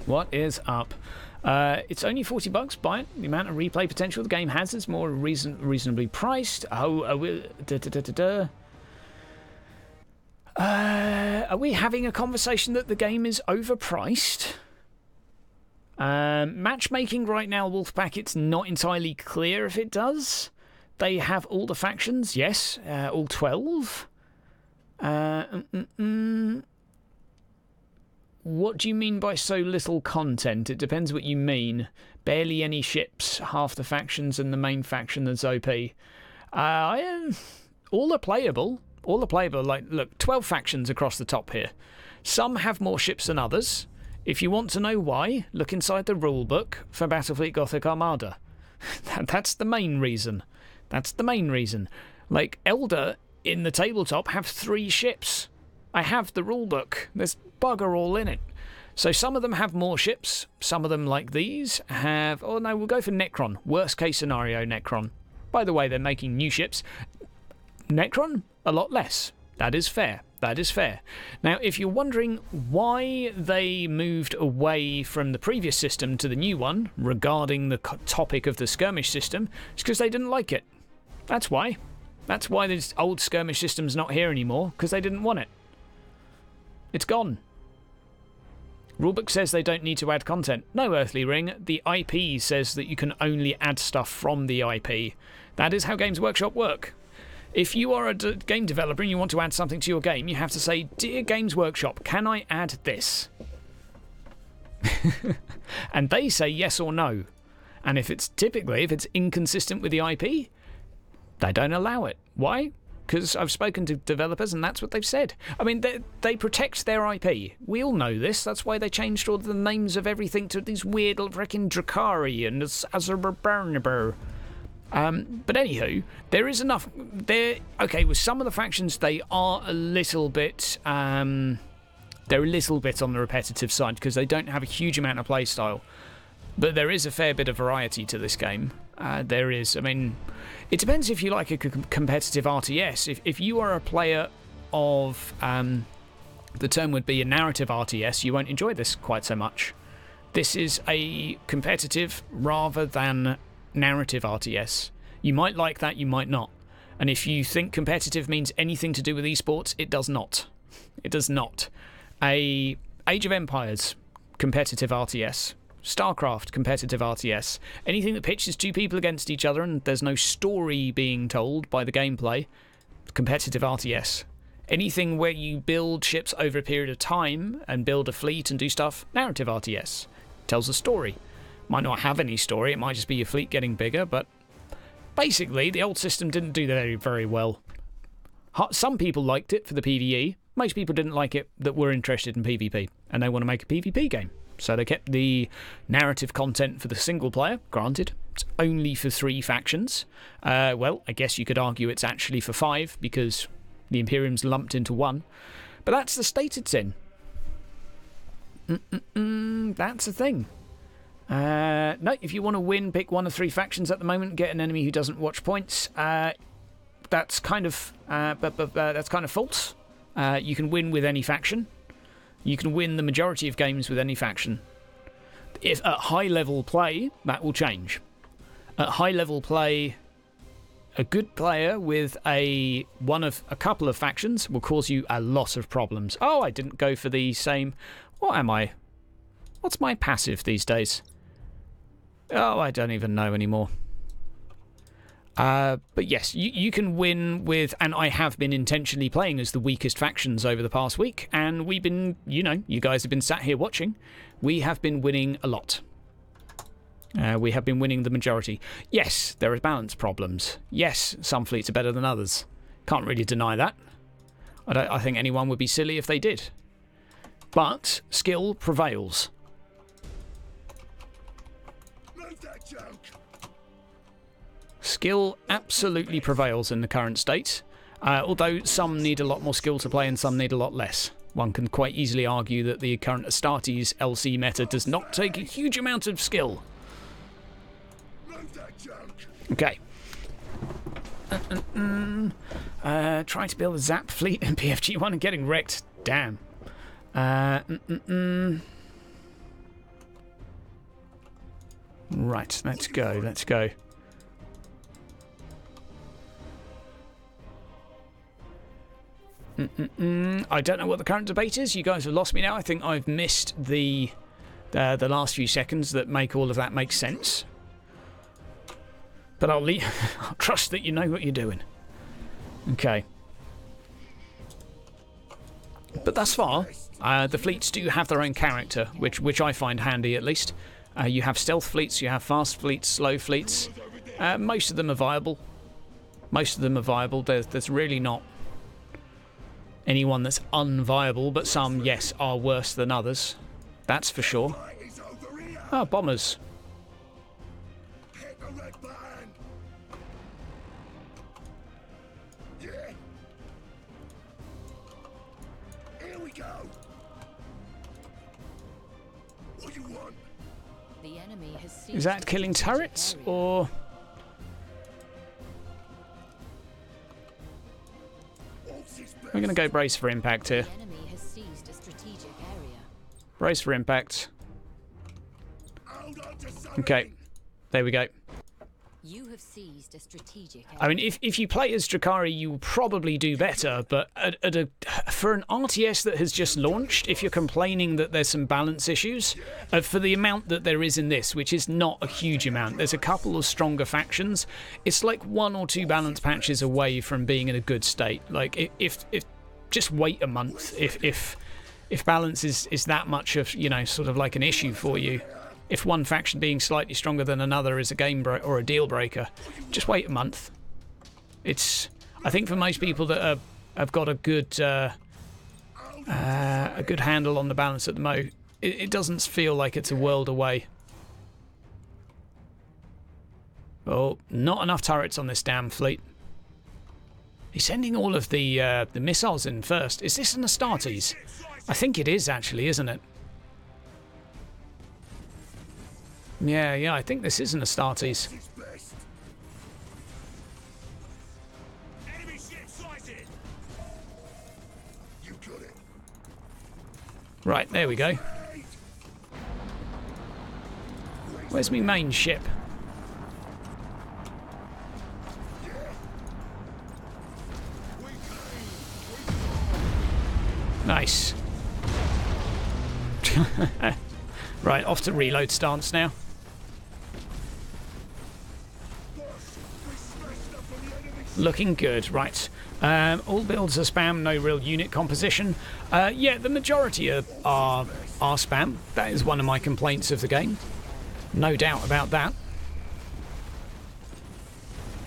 What is up? It's only $40. Buy it. The amount of replay potential the game has is more reasonably priced. Oh, are we having a conversation that the game is overpriced? Matchmaking right now, Wolfpack, it's not entirely clear if it does. They have all the factions, yes, all 12. What do you mean by so little content? It depends what you mean. Barely any ships, half the factions, and the main faction that's OP. All are playable. All are playable. Like, look, 12 factions across the top here. Some have more ships than others. If you want to know why, look inside the rulebook for Battlefleet Gothic Armada. That's the main reason. That's the main reason. Like, Elder in the tabletop have 3 ships. I have the rulebook. There's bugger all in it. So some of them have more ships. Some of them, like these, have... Oh, no, we'll go for Necron. Worst case scenario, Necron. By the way, they're making new ships. Necron, a lot less. That is fair. That is fair. Now, if you're wondering why they moved away from the previous system to the new one regarding the topic of the skirmish system, it's because they didn't like it. That's why. That's why this old skirmish system's not here anymore, because they didn't want it. It's gone. Rulebook says they don't need to add content. No, Earthly Ring. The IP says that you can only add stuff from the IP. That is how Games Workshop work. If you are a game developer and you want to add something to your game, you have to say, "Dear Games Workshop, can I add this?" And they say yes or no. And if it's inconsistent with the IP, they don't allow it. Why? Because I've spoken to developers and that's what they've said. I mean, they protect their IP. We all know this. That's why they changed all the names of everything to these weird freaking Drakari and Azerbaijan. But anywho, there is enough. Okay, with some of the factions, they are a little bit. They're a little bit on the repetitive side because they don't have a huge amount of playstyle. But there is a fair bit of variety to this game. There is. I mean, it depends if you like a competitive RTS. If you are a player of, the term would be a narrative RTS, you won't enjoy this quite so much. This is a competitive rather than narrative RTS. You might like that, you might not. And if you think competitive means anything to do with esports, it does not. It does not. A Age of Empires competitive RTS. StarCraft competitive RTS. Anything that pitches two people against each other and there's no story being told by the gameplay, competitive RTS. Anything where you build ships over a period of time and build a fleet and do stuff, narrative RTS. Tells a story. Might not have any story, it might just be your fleet getting bigger, but basically the old system didn't do very, very well. Some people liked it for the PvE, most people didn't like it that were interested in PvP, and they want to make a PvP game. So they kept the narrative content for the single player, granted, it's only for 3 factions. Well, I guess you could argue it's actually for 5, because the Imperium's lumped into 1. But that's the state it's in. That's the thing. No, if you want to win, pick 1 of 3 factions at the moment. Get an enemy who doesn't watch points. That's kind of false. You can win with any faction. You can win the majority of games with any faction. If at high level play, that will change. At high level play, a good player with a couple of factions will cause you a lot of problems. Oh, I didn't go for the same. What am I? What's my passive these days? Oh, I don't even know anymore. But yes, you can win with, and I have been intentionally playing as the weakest factions over the past week, and we've been, you guys have been sat here watching. We have been winning a lot. We have been winning the majority. Yes, there are balance problems. Yes, some fleets are better than others. Can't really deny that. I think anyone would be silly if they did. But skill prevails. Skill absolutely prevails in the current state, although some need a lot more skill to play and some need a lot less. One can quite easily argue that the current Astartes LC meta does not take a huge amount of skill. Okay. Trying to build a Zap fleet in PFG1 and getting wrecked. Damn. Right, let's go, let's go. I don't know what the current debate is. You guys have lost me now. I think I've missed the last few seconds that make all of that make sense. But I'll trust that you know what you're doing. Okay. But thus far, the fleets do have their own character, which I find handy at least. You have stealth fleets, you have fast fleets, slow fleets. Most of them are viable. Most of them are viable. There's really not anyone that's unviable, but some, yes, are worse than others. That's for sure. Oh, bombers. Is that killing turrets, or...? We're going to go brace for impact here. Brace for impact. Okay, there we go. You have seized a strategic area. I mean, if you play as Drakari, you will probably do better, but for an RTS that has just launched, if you're complaining that there's some balance issues, for the amount that there is in this, which is not a huge amount, there's a couple of stronger factions, it's like 1 or 2 balance patches away from being in a good state. Like, if just wait a month, if balance is that much of, you know, sort of like an issue for you. If one faction being slightly stronger than another is a or a deal breaker, just wait a month. I think for most people that have got a good handle on the balance at the moment, it doesn't feel like it's a world away. Oh, not enough turrets on this damn fleet. He's sending all of the missiles in first. Is this an Astartes? I think it is actually, isn't it? Yeah, I think this is an Astartes. Enemy ship sighted. You got it. Right, there we go. Where's my main ship? Nice. Right, off to reload stance now. Looking good, right. All builds are spam, no real unit composition. Yeah, the majority are spam. That is one of my complaints of the game. No doubt about that.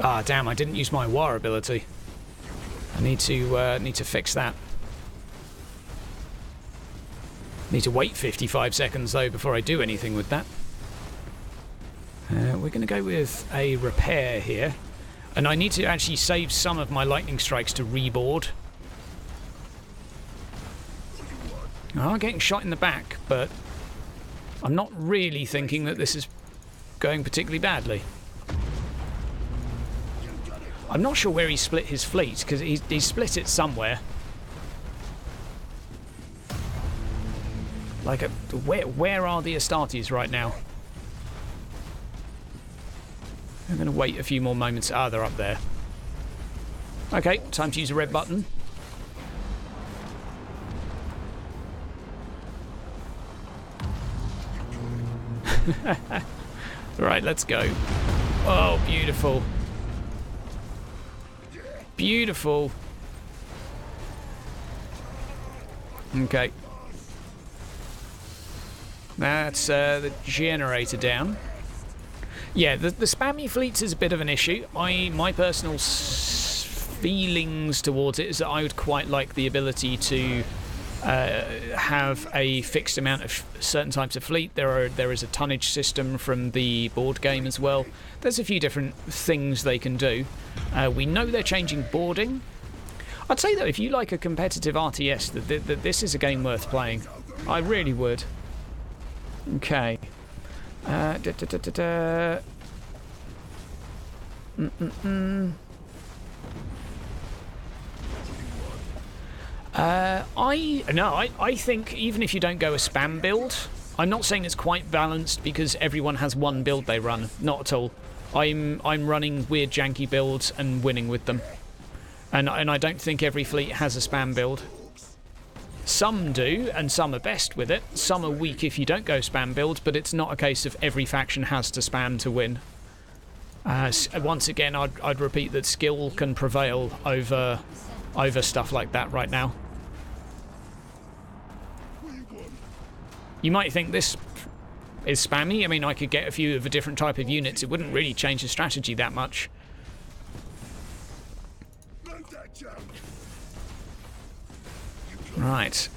Ah, damn, I didn't use my war ability. I need to fix that. Need to wait 55 seconds though before I do anything with that. We're going to go with a repair here. And I need to actually save some of my lightning strikes to reboard. I'm getting shot in the back, but I'm not really thinking that this is going particularly badly. I'm not sure where he split his fleet, because he split it somewhere. Like, where are the Astartes right now? I'm going to wait a few more moments. Ah, they're up there. Okay, time to use the red button. Right, let's go. Oh, beautiful. Beautiful. Okay. That's the generator down. Yeah, the spammy fleets is a bit of an issue. My personal feelings towards it is that I would quite like the ability to have a fixed amount of certain types of fleet. There is a tonnage system from the board game as well. There's a few different things they can do. We know they're changing boarding. I'd say though, if you like a competitive RTS, that this is a game worth playing. I really would. Okay. I think even if you don't go a spam build, I'm not saying it's quite balanced because everyone has one build they run. Not at all. I'm running weird janky builds and winning with them, and I don't think every fleet has a spam build. Some do, and some are best with it. Some are weak if you don't go spam build, but it's not a case of every faction has to spam to win. Once again, I'd repeat that skill can prevail over stuff like that right now. You might think this is spammy. I mean, I could get a few of a different type of units. It wouldn't really change the strategy that much. Right.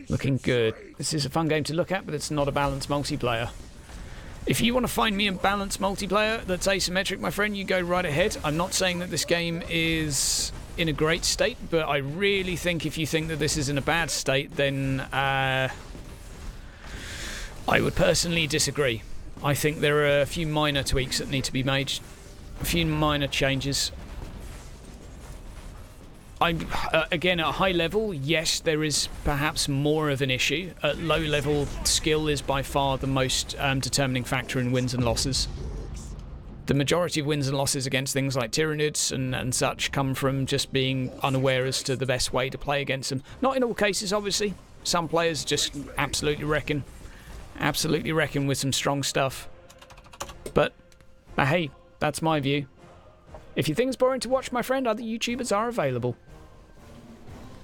Looking good. This is a fun game to look at, but it's not a balanced multiplayer. If you want to find me a balanced multiplayer that's asymmetric, my friend, you go right ahead. I'm not saying that this game is in a great state, but I really think if you think that this is in a bad state, then I would personally disagree. I think there are a few minor tweaks that need to be made, a few minor changes. Again, at high level, yes, there is perhaps more of an issue. At low level, skill is by far the most determining factor in wins and losses. the majority of wins and losses against things like Tyranids and such come from just being unaware as to the best way to play against them. Not in all cases, obviously. Some players just absolutely reckon with some strong stuff. But hey, that's my view. If you think it's boring to watch, my friend, other YouTubers are available.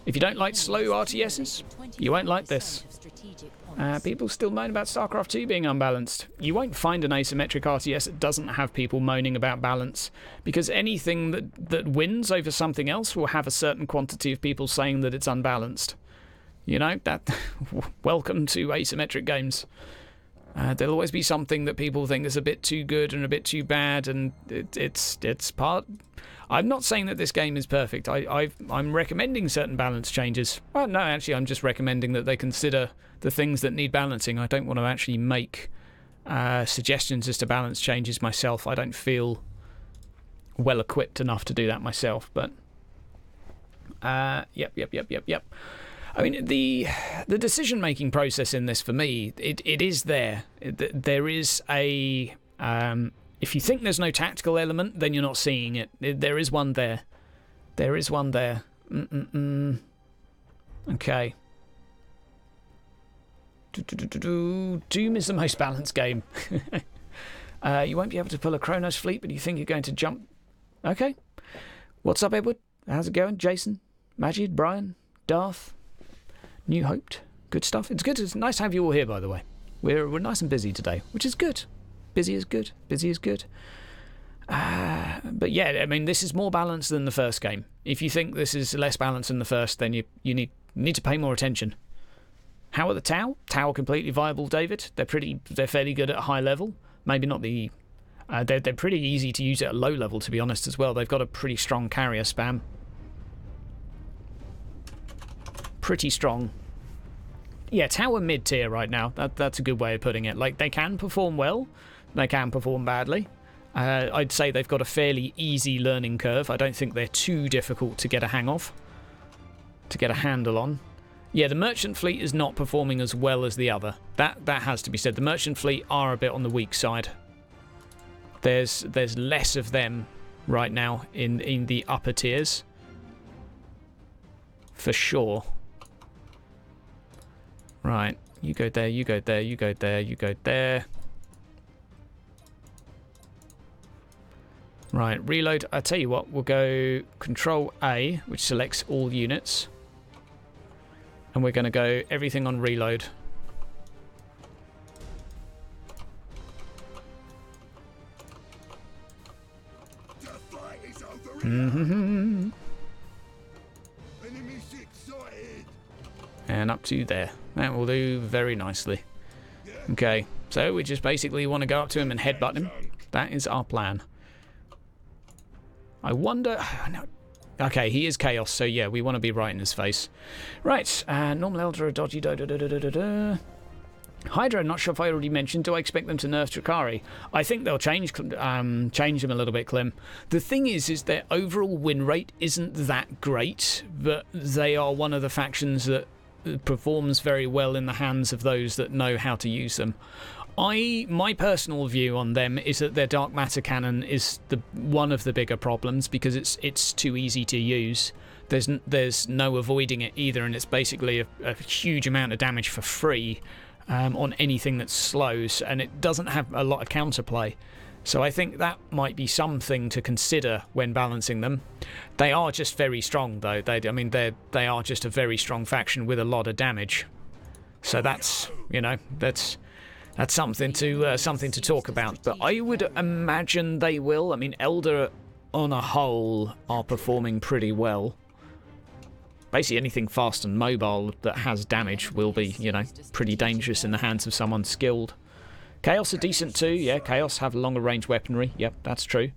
If you don't like slow RTSs, you won't like this. People still moan about StarCraft 2 being unbalanced. You won't find an asymmetric RTS that doesn't have people moaning about balance, because anything that wins over something else will have a certain quantity of people saying that it's unbalanced. You know, that. Welcome to asymmetric games. There'll always be something that people think is a bit too good and a bit too bad, and it's part. I'm not saying that this game is perfect. I'm recommending certain balance changes. Well, no, actually, I'm just recommending that they consider the things that need balancing. I don't want to actually make suggestions as to balance changes myself. I don't feel well equipped enough to do that myself. But yep. I mean, the decision-making process in this, for me, it is there. There is a... if you think there's no tactical element, then you're not seeing it. There is one there. There is one there. Okay. Doom is the most balanced game. You won't be able to pull a Kronos fleet, but you think you're going to jump... Okay. What's up, Edward? How's it going? Jason? Majid? Brian? Darth? New Hoped? Good stuff. It's good. It's nice to have you all here, by the way. We're nice and busy today, which is good. Busy is good. Busy is good. But yeah, I mean, this is more balanced than the first game. If you think this is less balanced than the first, then you need to pay more attention. How are the Tau? Tau are completely viable, David. They're fairly good at a high level. Maybe not the... they're pretty easy to use at a low level, to be honest, as well. They've got a pretty strong carrier spam. Pretty strong. Yeah, Tau are mid-tier right now. That's a good way of putting it. Like, they can perform well. They can perform badly. I'd say they've got a fairly easy learning curve. I don't think they're too difficult to get a hang of. To get a handle on. Yeah, the Merchant Fleet is not performing as well as the other. That has to be said. The Merchant Fleet are a bit on the weak side. There's less of them right now in the upper tiers. For sure. Right, you go there, you go there, you go there, you go there. Right, reload. I tell you what, we'll go Control A, which selects all units. And we're going to go everything on reload. The fight is over. Mm-hmm. Enemy ship sighted. And up to there. That will do very nicely. Okay, so we just basically want to go up to him and headbutt him. That is our plan. I wonder... No. Okay, he is Chaos, so yeah, we want to be right in his face. Right, normal Elder, dodgy, Hydra, not sure if I already mentioned, do I expect them to nerf Drakari? I think they'll change them a little bit, Clem. The thing is their overall win rate isn't that great, but they are one of the factions that performs very well in the hands of those that know how to use them. My personal view on them is that their dark matter cannon is one of the bigger problems, because it's too easy to use. There's no avoiding it either, and it's basically a huge amount of damage for free on anything that slows, and it doesn't have a lot of counterplay. So I think that might be something to consider when balancing them. They are just very strong, though. They are just a very strong faction with a lot of damage. So that's something to talk about. But I would imagine they will. I mean, Elder on a whole are performing pretty well. Basically anything fast and mobile that has damage will be, pretty dangerous in the hands of someone skilled. Chaos are decent too, yeah. Chaos have longer range weaponry. Yep, that's true.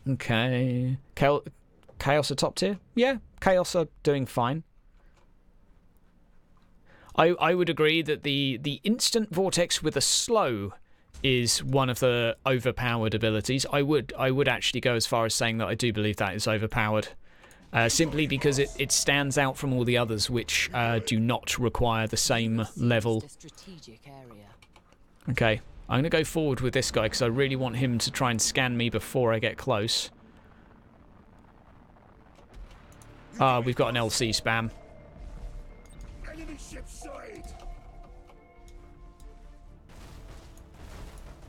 Okay. Chaos are top tier? Yeah, Chaos are doing fine. I would agree that the instant vortex with a slow is one of the overpowered abilities. I would actually go as far as saying that I do believe that is overpowered. Simply because it stands out from all the others, which do not require the same level. Okay, I'm going to go forward with this guy because I really want him to try and scan me before I get close. Ah, we've got an LC spam. Enemy ship sighted.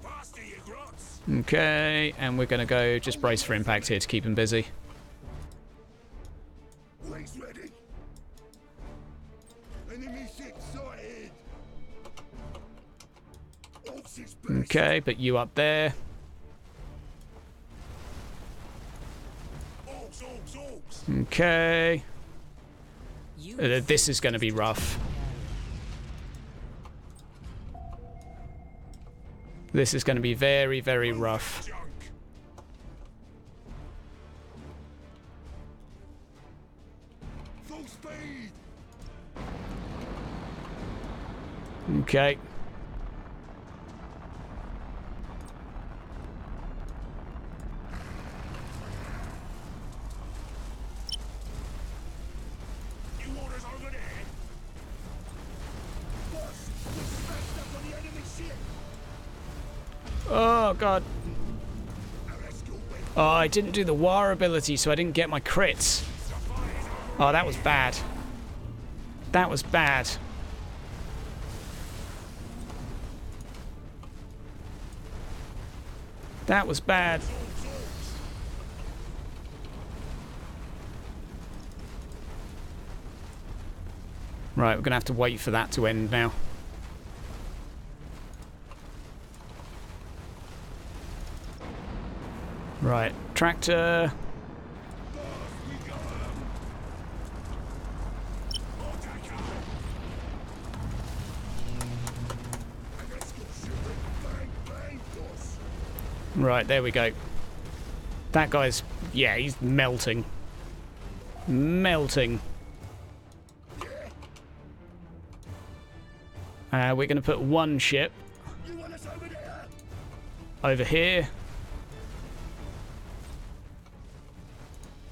Faster, you grots. Okay, and we're going to go just brace for impact here to keep him busy. Wings ready. Enemy ship sighted. Orks is best. Okay, but you up there. Orks, orks, orks. Okay. You This is going to be rough. This is going to be very, very rough. Junk. Full speed. Okay. New orders over there. Boss, we smashed up on the enemy ship. Oh, God. Our escort went. Oh, I didn't do the WAR ability, so I didn't get my crits. Oh, that was bad. That was bad. That was bad. Right, we're going to have to wait for that to end now. Right, tractor. Right, there we go. That guy's... yeah, he's melting. Melting. We're going to put one ship You want us over there? over here.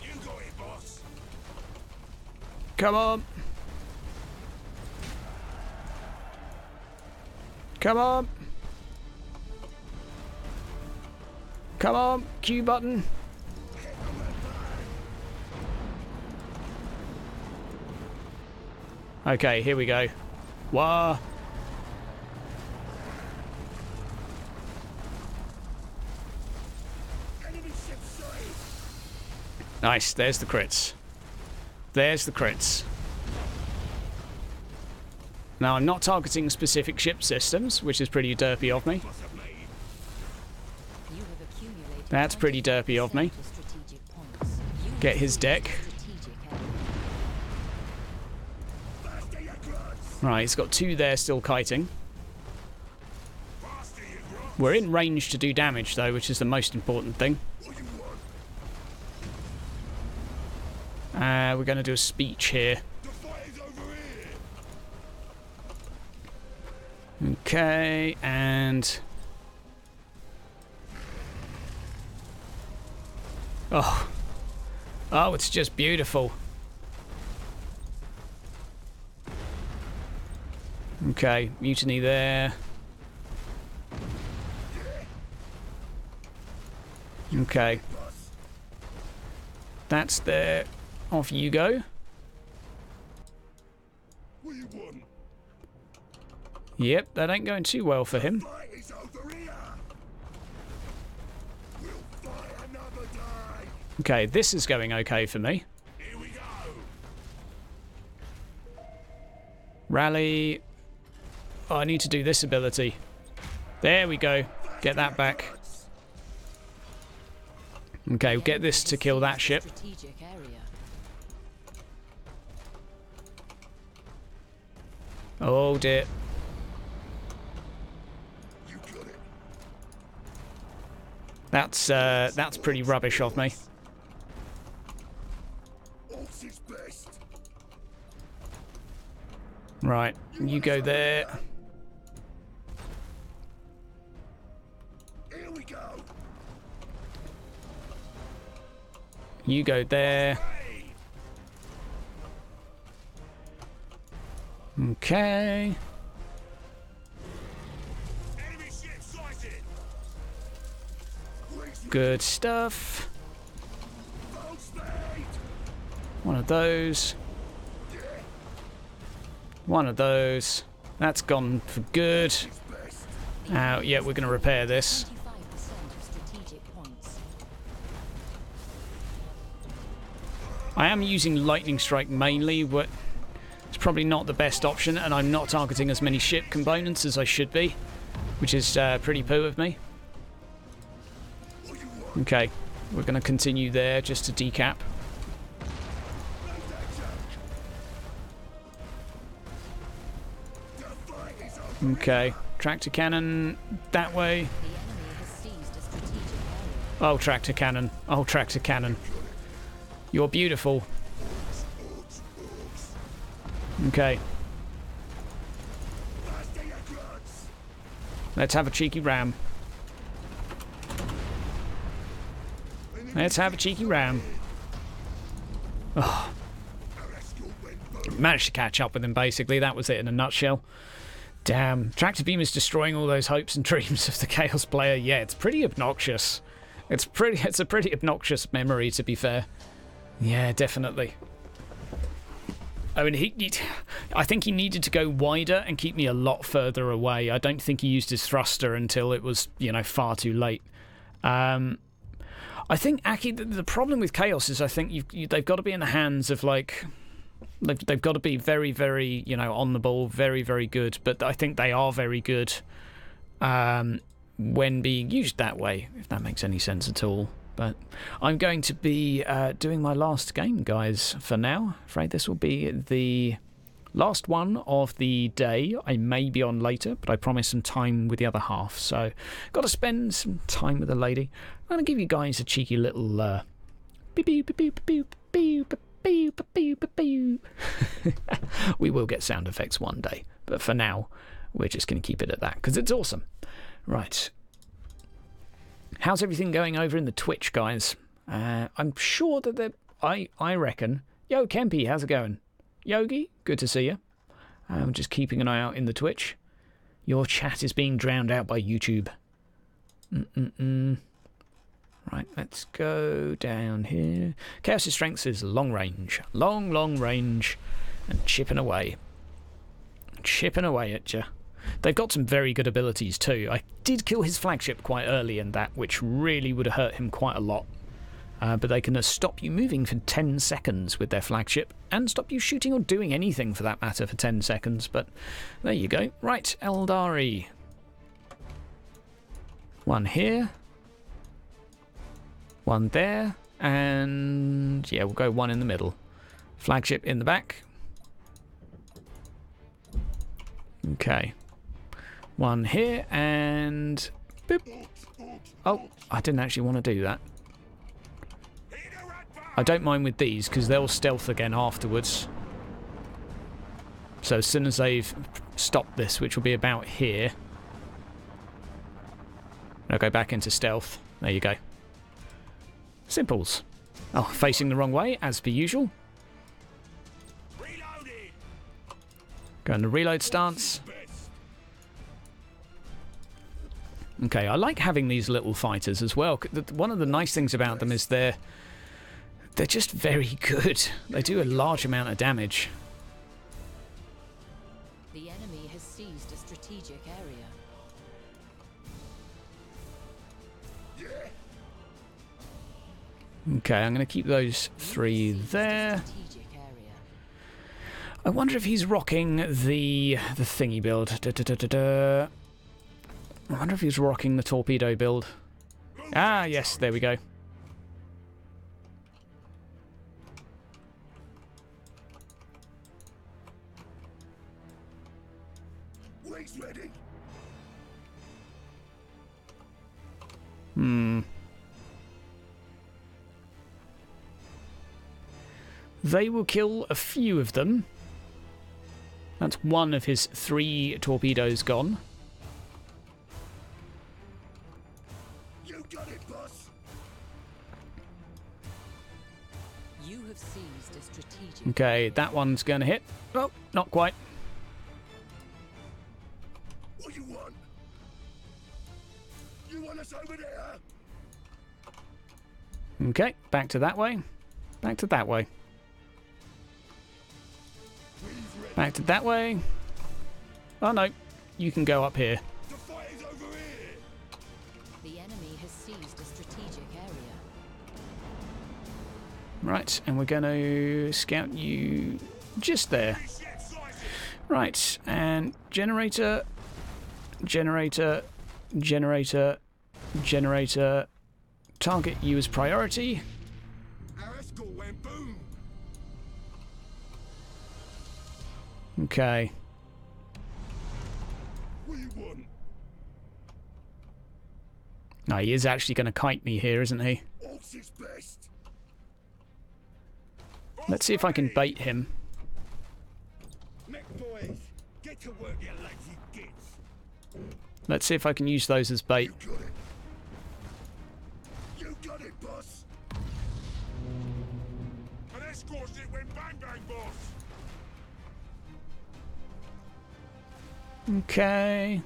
You got it, boss. Come on. Come on. Come on, Q button. Okay, here we go. Wah. Enemy ship sighted. Nice, there's the crits. There's the crits. Now, I'm not targeting specific ship systems, which is pretty derpy of me. Boss of me. You have accumulated That's pretty derpy of me. 20% strategic points. You Get have his seized deck. strategic area. Faster, you grots. Right, he's got two there still kiting. Faster, you grots. We're in range to do damage, though, which is the most important thing. What you want? We're going to do a speech here. The fight is over here. Okay, and... oh. Oh, it's just beautiful. Okay, mutiny there. Okay. That's there. Off you go. What you want? Yep, that ain't going too well for him. Fight is over here. We'll fight another day. Okay, this is going okay for me. Here we go. Rally. Oh, I need to do this ability. There we go. Get that back. Okay, we'll get this to kill that ship. Strategic area. Oh dear. You got it. That's pretty rubbish of me. Orks is best. Right, you go there. Here we go. You go there. Hey. Okay. Enemy ship sighted. Good stuff. One of those. One of those. That's gone for good. Yeah, we're going to repair this. I am using lightning strike mainly, but it's probably not the best option, and I'm not targeting as many ship components as I should be, which is pretty poo of me. Okay, we're going to continue there just to decap. Okay, tractor cannon that way. Oh, tractor cannon. Oh, tractor cannon. You're beautiful. Okay. Let's have a cheeky ram. Let's have a cheeky ram. Oh. Managed to catch up with him, basically. That was it in a nutshell. Damn. Tractor beam is destroying all those hopes and dreams of the Chaos player. Yeah, it's pretty obnoxious. It's a pretty obnoxious memory, to be fair. Yeah, definitely. I mean, I think he needed to go wider and keep me a lot further away. I don't think he used his thruster until it was, you know, far too late. I think, Aki, the problem with Chaos is I think they've got to be in the hands of, like... They've got to be very, very, you know, on the ball, very, very good. But I think they are very good when being used that way, if that makes any sense at all. But I'm going to be doing my last game, guys, for now. I'm afraid this will be the last one of the day. I may be on later, but I promise some time with the other half. So got to spend some time with the lady. I'm going to give you guys a cheeky little... beep, beep, beep, beep, beep, beep. We will get sound effects one day, but for now we're just going to keep it at that because it's awesome. Right, how's everything going over in the Twitch, guys? I'm sure that I reckon. Yo, Kempy, how's it going? Yogi, good to see you. I'm just keeping an eye out in the Twitch. Your chat is being drowned out by YouTube. Right, let's go down here. Chaos' strength is long range. Long range. And chipping away. Chipping away at you. They've got some very good abilities too. I did kill his flagship quite early in that, which really would have hurt him quite a lot. But they can stop you moving for 10 seconds with their flagship, and stop you shooting or doing anything for that matter for 10 seconds. But there you go. Right, Eldari. One here. One there, and yeah, we'll go one in the middle. Flagship in the back. Okay. One here, and boop. Oh, I didn't actually want to do that. I don't mind with these, because they'll stealth again afterwards. So as soon as they've stopped this, which will be about here, I'll go back into stealth. There you go. Simples. Oh, facing the wrong way, as per usual. Go in the reload stance. Okay, I like having these little fighters as well. One of the nice things about them is they're just very good. They do a large amount of damage. The enemy has seized a strategic area. Okay, I'm going to keep those three there. I wonder if he's rocking the thingy build. I wonder if he's rocking the torpedo build. Ah, yes, there we go. They will kill a few of them. That's one of his 3 torpedoes gone. You got it, boss. You have seized a strategic. Okay, that one's going to hit. Oh, not quite. What you want? You want us over there? Okay, back to that way. Back to that way. Back to that way. Oh no, you can go up here. The fight is over here. The enemy has seized a strategic area. Right, and we're going to scout you just there. It's yet sighted. Right, and generator, generator, generator, generator. Target you as priority. Our escort went boom. Okay. What do you want? No, he is actually going to kite me here, isn't he? Orks is best. Let's see if I can bait him. Mech boys, get to work, you lazy gits. Let's see if I can use those as bait. You got it. You got it, boss. An escort it went bang bang, boss. Okay.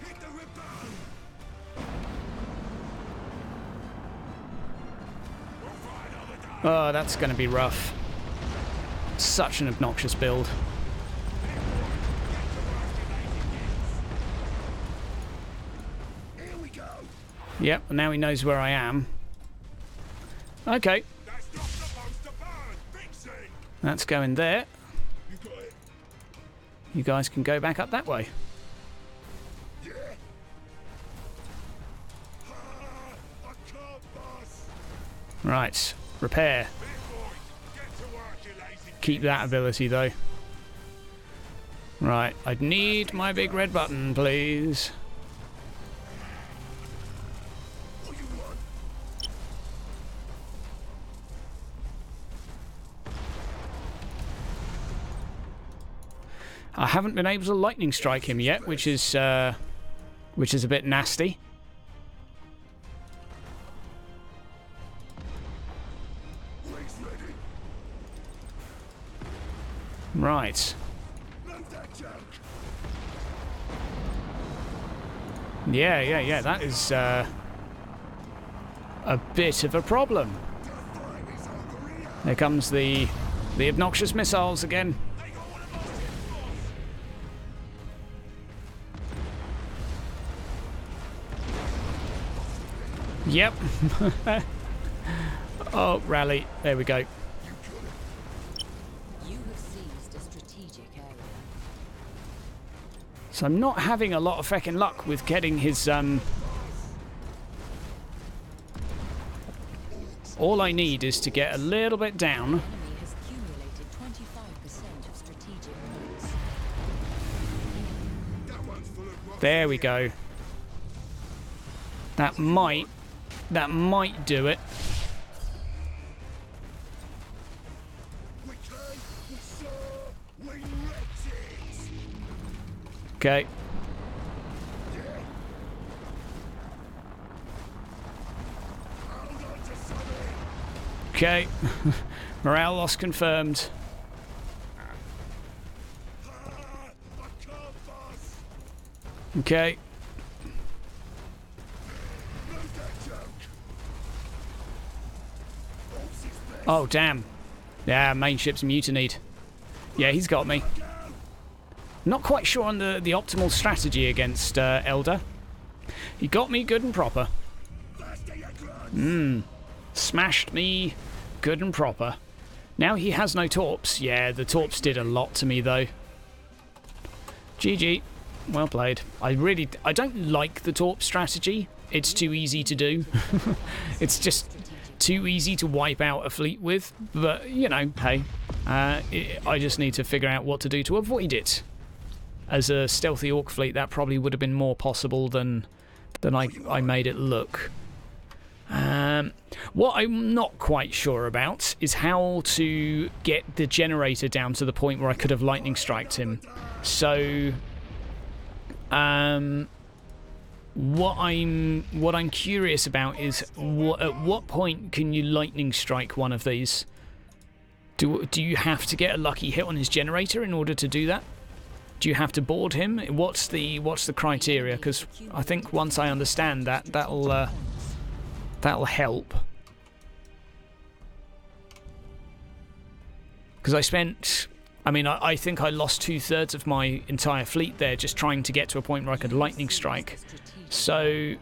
Hit the rebound. We'll fight another day. Oh, that's going to be rough. Such an obnoxious build. Here we go. Yep, now he knows where I am. Okay, That's not supposed to burn. Fix it. that's going there. You got it. You guys can go back up that way. Yeah. I can't, boss. Right, repair. Big boys, get to work, you lazy Keep that ability though. Right, I'd need my big red button, please. What you want? I haven't been able to lightning strike him yet, which is a bit nasty. Wings ready. Right. Load that junk. Yeah, that is a bit of a problem. The fight is over here. There comes the obnoxious missiles again. They got one of our ships, boss. Yep. Oh, rally. There we go. You have seized a strategic area. So I'm not having a lot of feckin' luck with getting his all I need is to get a little bit down. The enemy has accumulated 25% of strategic points. That one's full of rocks. There we go. That might do it. We came, we saw, we wrecked it. Okay. Hold on to something. Okay. Morale loss confirmed. I can't, boss. Okay. Load that junk. Orks is best. Oh, damn. Yeah, main ship's mutinied. Yeah, he's got me. Not quite sure on the optimal strategy against Elder. He got me good and proper. Blasting your grunt. Smashed me good and proper. Now he has no torps. Yeah, the torps did a lot to me though. GG. Well played. I don't like the torp strategy. It's too easy to do. It's just too easy to wipe out a fleet with. But, you know, hey. I just need to figure out what to do to avoid it. As a stealthy orc fleet, that probably would have been more possible than I made it look. What I'm not quite sure about is how to get the generator down to the point where I could have lightning striked him. So, what I'm curious about is at what point can you lightning strike one of these? Do you have to get a lucky hit on his generator in order to do that? Do you have to board him? What's the criteria? Because I think once I understand that, that'll help. Because I think I lost 2/3 of my entire fleet there just trying to get to a point where I could lightning strike. So,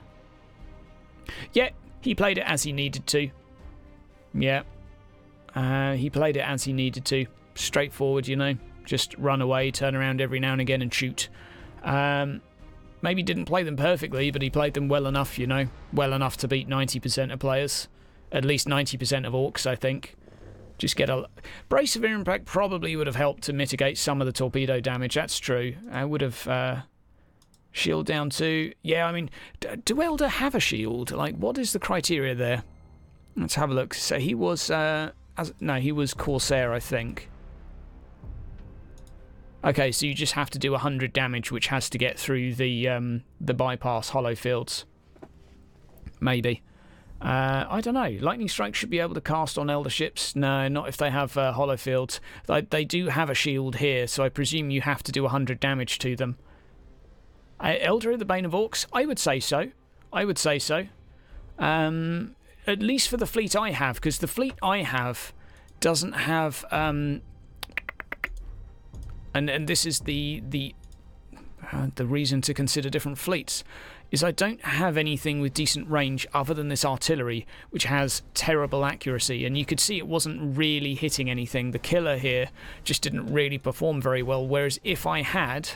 yeah, he played it as he needed to. Yeah, he played it as he needed to. Straightforward, you know. Just run away, turn around every now and again and shoot. Maybe didn't play them perfectly, but he played them well enough, you know. Well enough to beat 90% of players. At least 90% of Orks, I think. Just get a... Brace of Impact probably would have helped to mitigate some of the torpedo damage, that's true. I would have... shield down to... Yeah, I mean, do Elder have a shield? Like, what is the criteria there? Let's have a look. So he was... no, he was Corsair, I think. Okay, so you just have to do 100 damage, which has to get through the bypass hollow fields. Maybe. I don't know. Lightning Strike should be able to cast on Elder ships. No, not if they have hollow fields. They do have a shield here, so I presume you have to do 100 damage to them. Elder of the Bane of Orks? I would say so. I would say so. At least for the fleet I have, because the fleet I have doesn't have... And this is the reason to consider different fleets, is I don't have anything with decent range other than this artillery, which has terrible accuracy, and you could see it wasn't really hitting anything. The killer here just didn't really perform very well, whereas if I had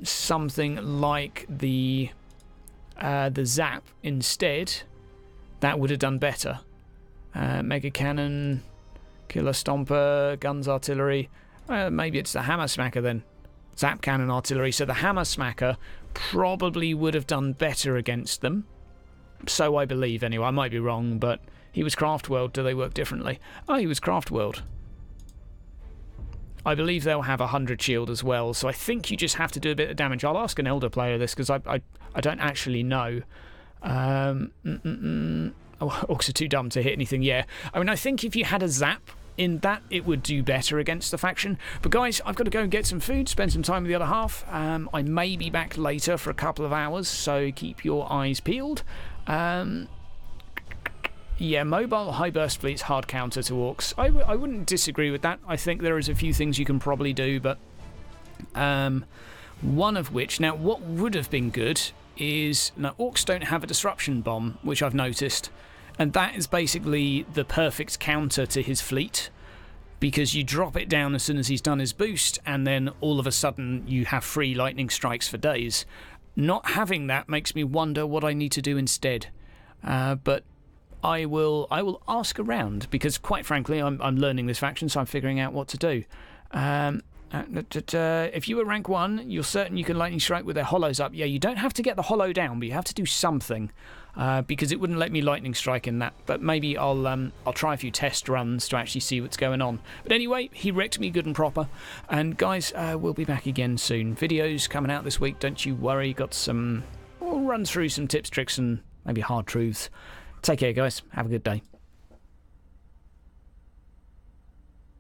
something like the Zap instead, that would have done better. Mega Cannon, Killer Stomper, Guns Artillery... maybe it's the Hammer Smacker then. Zap Cannon Artillery. So the Hammer Smacker probably would have done better against them. So I believe, anyway. I might be wrong, but he was Craft World. Do they work differently? Oh, he was Craft World. I believe they'll have 100 shield as well, so I think you just have to do a bit of damage. I'll ask an Elder player this, because I don't actually know. Oh, Orks are too dumb to hit anything, yeah. I mean, I think if you had a Zap... in that, it would do better against the faction. But guys, I've got to go and get some food, spend some time with the other half. I may be back later for a couple of hours, so keep your eyes peeled. Yeah, mobile high burst fleet's hard counter to Orks. I wouldn't disagree with that. I think there is a few things you can probably do, but one of which... Now, what would have been good is... Now, Orks don't have a disruption bomb, which I've noticed. And that is basically the perfect counter to his fleet, because you drop it down as soon as he's done his boost, and then all of a sudden you have free lightning strikes for days. Not having that makes me wonder what I need to do instead. But I will ask around, because quite frankly I'm learning this faction, so I'm figuring out what to do. If you were rank 1, you're certain you can lightning strike with their hollows up. Yeah, you don't have to get the hollow down, but you have to do something, because it wouldn't let me lightning strike in that. But maybe I'll try a few test runs to actually see what's going on. But anyway, he wrecked me good and proper. And guys, we'll be back again soon. Videos coming out this week, don't you worry. Got some... We'll run through some tips, tricks, and maybe hard truths. Take care, guys. Have a good day.